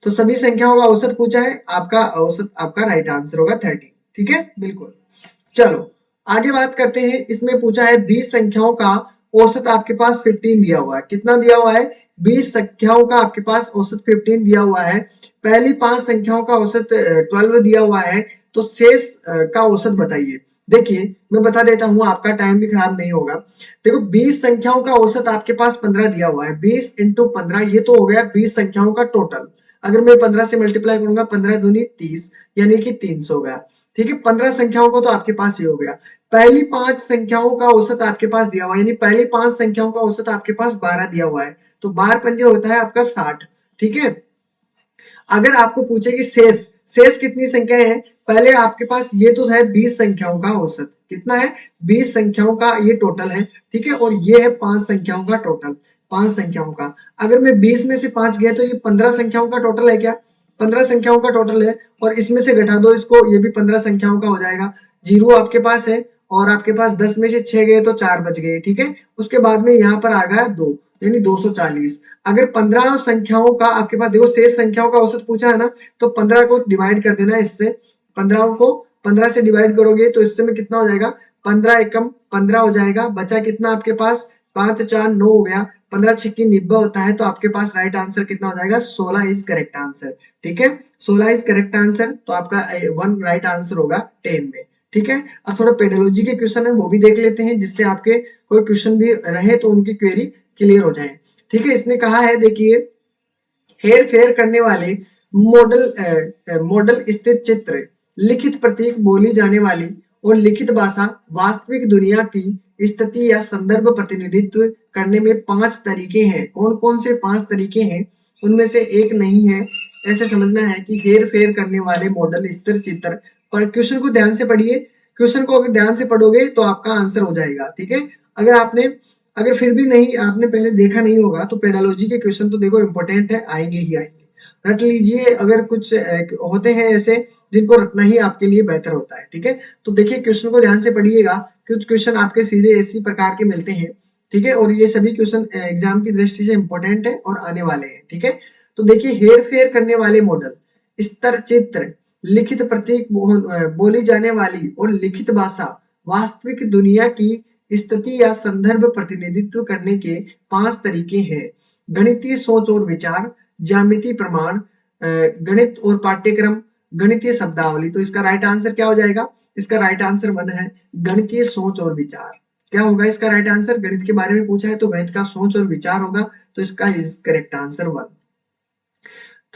तो सभी संख्याओं का औसत पूछा है, आपका औसत आपका राइट आंसर होगा 30। ठीक है, बिल्कुल। चलो आगे बात करते हैं। इसमें पूछा है 20 संख्याओं का औसत आपके पास 15 दिया हुआ है। कितना दिया हुआ है? 20 संख्याओं का आपके पास औसत 15 दिया हुआ है। पहली 5 संख्याओं का औसत 12 दिया हुआ है। तो शेष का औसत बताइए। देखिए मैं बता देता हूँ, आपका टाइम भी खराब नहीं होगा। देखो 20 संख्याओं का औसत आपके पास 15 दिया हुआ है। 20 इंटू 15 ये तो हो गया 20 संख्याओं का टोटल। अगर मैं 15 से मल्टीप्लाई करूंगा, 15 दूनी 30 यानी कि 300 हो गया। ठीक है, 15 संख्याओं को तो आपके पास ये हो गया। पहली 5 संख्याओं का औसत आपके पास दिया हुआ है, यानी पहली 5 संख्याओं का औसत आपके पास 12 दिया हुआ है। तो 12 पंजे होता है आपका 60। ठीक है, अगर आपको पूछे कि शेष शेष कितनी संख्या है, पहले आपके पास ये तो है 20 संख्याओं का औसत। कितना है? 20 संख्याओं का ये टोटल है। ठीक है, और ये है 5 संख्याओं का टोटल। 5 संख्याओं का अगर मैं 20 में से 5 गया तो ये 15 संख्याओं का टोटल है क्या? 15 संख्याओं का टोटल है, और इसमें से घटा दो इसको, ये भी 15 संख्याओं का हो जाएगा। जीरो आपके पास है, और आपके पास 10 में से 6 गए तो 4 बच गए। ठीक है, उसके बाद में यहाँ पर आ गया 2, यानी 240। अगर 15 संख्याओं का आपके पास, देखो शेष संख्याओं का औसत पूछा है ना, तो 15 को डिवाइड कर देना इससे। 15 को 15 से डिवाइड करोगे तो इससे में कितना हो जाएगा? 15 एकम 15 हो जाएगा। बचा कितना आपके पास? 5 4 9 हो गया। 15 छक्की 90 होता है। तो आपके पास राइट आंसर कितना हो जाएगा? 16 इज करेक्ट आंसर। ठीक है, 16 इज करेक्ट आंसर। तो आपका 1 राइट आंसर होगा 10 में। ठीक है, अब थोड़ा पेडोलॉजी के क्वेश्चन है वो भी देख लेते हैं, जिससे आपके कोई क्वेश्चन भी रहे तो उनकी क्वेरी क्लियर हो जाए। ठीक है, इसने कहा है देखिए, हेर फेर करने वाले मॉडल स्थिर चित्र, लिखित प्रतीक, बोली जाने वाली और लिखित भाषा वास्तविक दुनिया की स्थिति या संदर्भ प्रतिनिधित्व करने में 5 तरीके हैं। कौन कौन से 5 तरीके हैं? उनमें से एक नहीं है, ऐसे समझना है कि हेर फेर करने वाले मॉडल स्थिर चित्र। पर क्वेश्चन को ध्यान से पढ़िए। क्वेश्चन को अगर ध्यान से पढ़ोगे तो आपका आंसर हो जाएगा। ठीक है, अगर फिर भी नहीं आपने पहले देखा नहीं होगा तो पेडालॉजी के क्वेश्चन तो देखो इंपॉर्टेंट है, आएंगे ही आएंगे। रट लीजिए, अगर कुछ होते हैं ऐसे जिनको रखना ही आपके लिए बेहतर होता है। ठीक है, तो देखिए क्वेश्चन को ध्यान से पढ़िएगा। कुछ क्वेश्चन आपके सीधे इसी प्रकार के मिलते हैं। ठीक है, और ये सभी क्वेश्चन एग्जाम की दृष्टि से इंपॉर्टेंट है और आने वाले हैं। ठीक है, तो देखिए हेर फेर करने वाले मॉडल, स्तर चित्र, लिखित प्रतीक, बोली जाने वाली और लिखित भाषा वास्तविक दुनिया की स्थिति या संदर्भ प्रतिनिधित्व करने के 5 तरीके हैं। गणितीय सोच और विचार, ज्यामितीय प्रमाण, गणित और पाठ्यक्रम, गणितीय शब्दावली। तो इसका राइट आंसर क्या हो जाएगा? इसका राइट आंसर 1 है, गणितीय सोच और विचार। क्या होगा इसका राइट आंसर? गणित के बारे में पूछा है तो गणित का सोच और विचार होगा। तो इसका इज करेक्ट आंसर 1।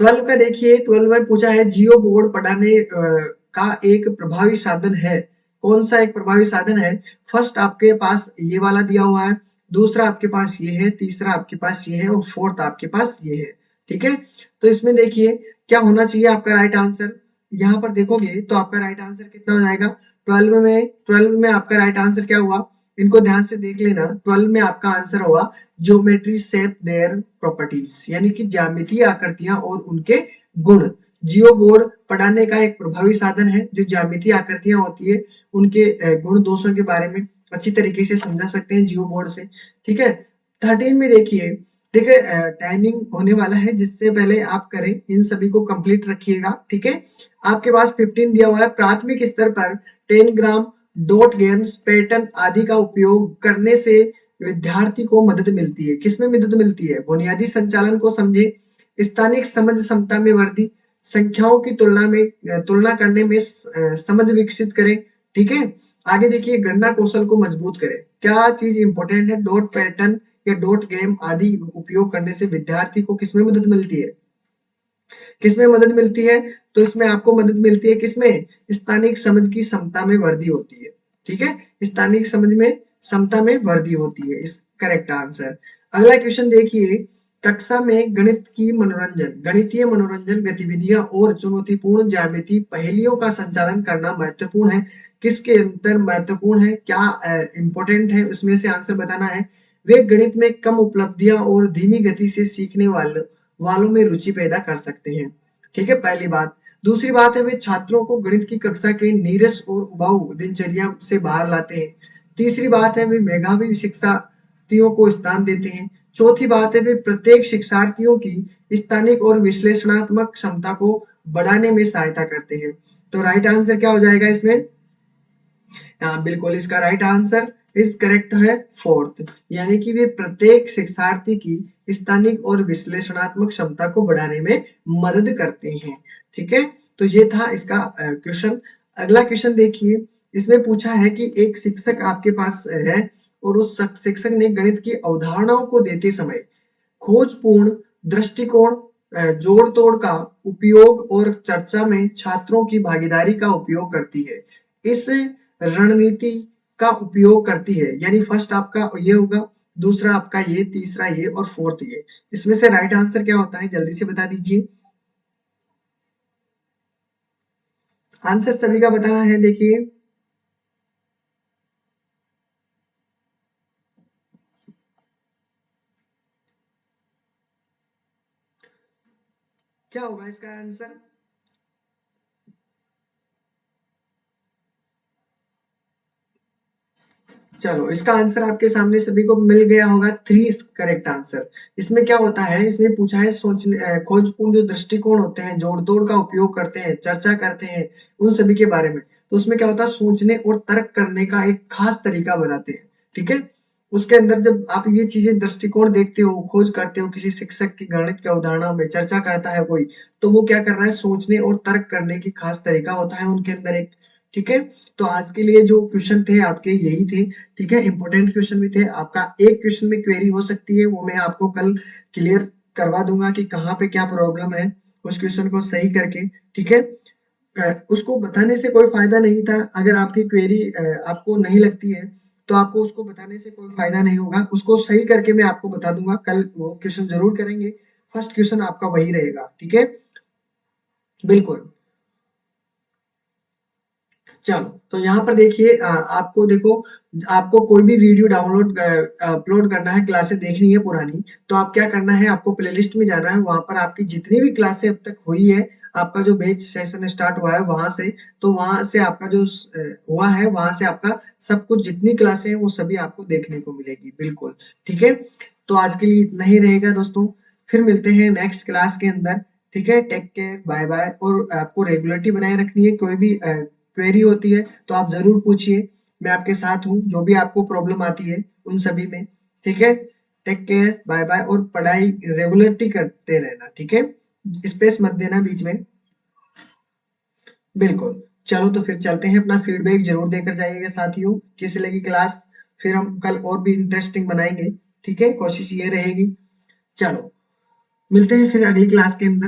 12 का देखिए, 12 में पूछा है जियो बोर्ड पढ़ाने का एक प्रभावी साधन है। कौन सा एक प्रभावी साधन है? फर्स्ट आपके पास ये वाला दिया हुआ है, दूसरा आपके पास ये है, तीसरा आपके पास ये है और फोर्थ आपके पास ये है। ठीक है, तो इसमें देखिए क्या होना चाहिए आपका राइट आंसर। यहाँ पर देखोगे तो आपका राइट आंसर कितना हो जाएगा? 12 में आपका राइट आंसर क्या हुआ? इनको ध्यान से देख लेना। 12 में आपका आंसर होगा ज्योमेट्री शेप देयर प्रॉपर्टीज, यानी कि ज्यामितीय आकृतियां और उनके गुण। जियो बोर्ड पढ़ाने का एक प्रभावी साधन है जो ज्यामितीय आकृतियां होती है उनके गुण दोषों के बारे में अच्छी तरीके से समझा सकते हैं जियो बोर्ड से। ठीक है, 13 में देखिए टाइमिंग होने वाला है, जिससे पहले आप करें इन सभी को कंप्लीट रखिएगा। ठीक है, आपके पास 15 दिया हुआ है, प्राथमिक स्तर पर 10 ग्राम डॉट गेम्स पैटर्न आदि का उपयोग करने से विद्यार्थी को मदद मिलती है। किसमें मदद मिलती है? बुनियादी संचालन को समझे, स्थानिक समझ क्षमता में वृद्धि, संख्याओं की तुलना करने में समझ विकसित करें। ठीक है, आगे देखिए गणना कौशल को मजबूत करें। क्या चीज इंपॉर्टेंट है? डॉट पैटर्न या डॉट गेम आदि उपयोग करने से विद्यार्थी को किसमें मदद मिलती है? किसमें मदद मिलती है? तो इसमें आपको मदद मिलती है किसमें? स्थानिक समझ की क्षमता में वृद्धि होती है। ठीक है, स्थानिक समझ में क्षमता में वृद्धि होती है, इस करेक्ट आंसर। अगला क्वेश्चन देखिए, कक्षा में गणितीय मनोरंजन गतिविधियां और चुनौतीपूर्ण ज्यामितीय पहेलियों का संचालन करना महत्वपूर्ण है। किसके अंतर महत्वपूर्ण है? क्या इंपॉर्टेंट है? उसमें से आंसर बताना है। वे गणित में कम उपलब्धियां और धीमी गति से सीखने वालों में रुचि पैदा कर सकते हैं। ठीक है, पहली बात। दूसरी बात है वे छात्रों को गणित की कक्षा के नीरस और उबाऊ दिनचर्या से बाहर लाते हैं। तीसरी बात है वे मेधावी शिक्षार्थियों को स्थान देते हैं। चौथी बात है वे प्रत्येक शिक्षार्थियों की स्थानिक और विश्लेषणात्मक क्षमता को बढ़ाने में सहायता करते हैं। तो राइट आंसर क्या हो जाएगा इसमें? बिल्कुल इसका राइट आंसर इज करेक्ट है फोर्थ, यानी कि वे प्रत्येक शिक्षार्थी की स्थानिक और विश्लेषणात्मक क्षमता को बढ़ाने में मदद करते हैं। ठीक है, तो ये था इसका क्वेश्चन। अगला क्वेश्चन देखिए, इसमें पूछा है कि एक शिक्षक आपके पास है और उस शिक्षक ने गणित की अवधारणाओं को देते समय खोजपूर्ण दृष्टिकोण, जोड़ तोड़ का उपयोग और चर्चा में छात्रों की भागीदारी का उपयोग करती है। इस रणनीति का उपयोग करती है, यानी फर्स्ट आपका ये होगा, दूसरा आपका ये, तीसरा ये और फोर्थ ये। इसमें से राइट आंसर क्या होता है जल्दी से बता दीजिए। आंसर सभी का बताना है, देखिए। क्या होगा इसका आंसर? चलो इसका आंसर आपके सामने सभी को मिल गया होगा, थ्री इज करेक्ट आंसर। इसमें क्या होता है, इसमें पूछा है सोचने खोजपूर्ण जो दृष्टिकोण होते हैं, जोड़ तोड़ का उपयोग करते हैं, चर्चा करते हैं उन सभी के बारे में। तो उसमें क्या होता है, सोचने और तर्क करने का एक खास तरीका बनाते हैं। ठीक है, उसके अंदर जब आप ये चीजें दृष्टिकोण देखते हो, खोज करते हो, किसी शिक्षक की गणित के अवधारणा में चर्चा करता है कोई, तो वो क्या कर रहा है, सोचने और तर्क करने की खास तरीका होता है उनके अंदर एक। ठीक है, तो आज के लिए जो क्वेश्चन थे आपके यही थे। ठीक है, इंपॉर्टेंट क्वेश्चन भी थे। आपका एक क्वेश्चन में क्वेरी हो सकती है, वो मैं आपको कल क्लियर करवा दूंगा कि कहाँ पे क्या प्रॉब्लम है, उस क्वेश्चन को सही करके। ठीक है, उसको बताने से कोई फायदा नहीं था। अगर आपकी क्वेरी आपको नहीं लगती है तो आपको उसको बताने से कोई फायदा नहीं होगा, उसको सही करके मैं आपको बता दूंगा। कल वो क्वेश्चन जरूर करेंगे, फर्स्ट क्वेश्चन आपका वही रहेगा। ठीक है, बिल्कुल। चलो तो यहाँ पर देखिए, आपको देखो, आपको कोई भी वीडियो डाउनलोड अपलोड करना है, क्लासेस देखनी है पुरानी, तो आप क्या करना है, आपको प्लेलिस्ट में जाना है, वहां पर आपकी जितनी भी क्लासें अब तक हुई है, आपका जो बेच सेशन स्टार्ट हुआ है वहां से, तो वहां से आपका जो हुआ है, वहां से आपका सब कुछ जितनी क्लासें हैं वो सभी आपको देखने को मिलेगी। बिल्कुल ठीक है, तो आज के लिए इतना ही रहेगा दोस्तों, फिर मिलते हैं नेक्स्ट क्लास के अंदर। ठीक है, टेक केयर, बाय बाय। और आपको रेगुलरिटी बनाए रखनी है, कोई भी क्वेरी होती है तो आप जरूर पूछिए, मैं आपके साथ हूँ, जो भी आपको प्रॉब्लम आती है उन सभी में। ठीक है, टेक केयर, बाय बाय। और पढ़ाई रेगुलरिटी करते रहना, ठीक है, स्पेस मत देना बीच में। बिल्कुल। चलो तो फिर चलते हैं, अपना फीडबैक जरूर देकर जाइएगा साथियों, कैसे लगी क्लास। फिर हम कल और भी इंटरेस्टिंग बनाएंगे। ठीक है, कोशिश ये रहेगी। चलो मिलते हैं फिर अगली क्लास के अंदर।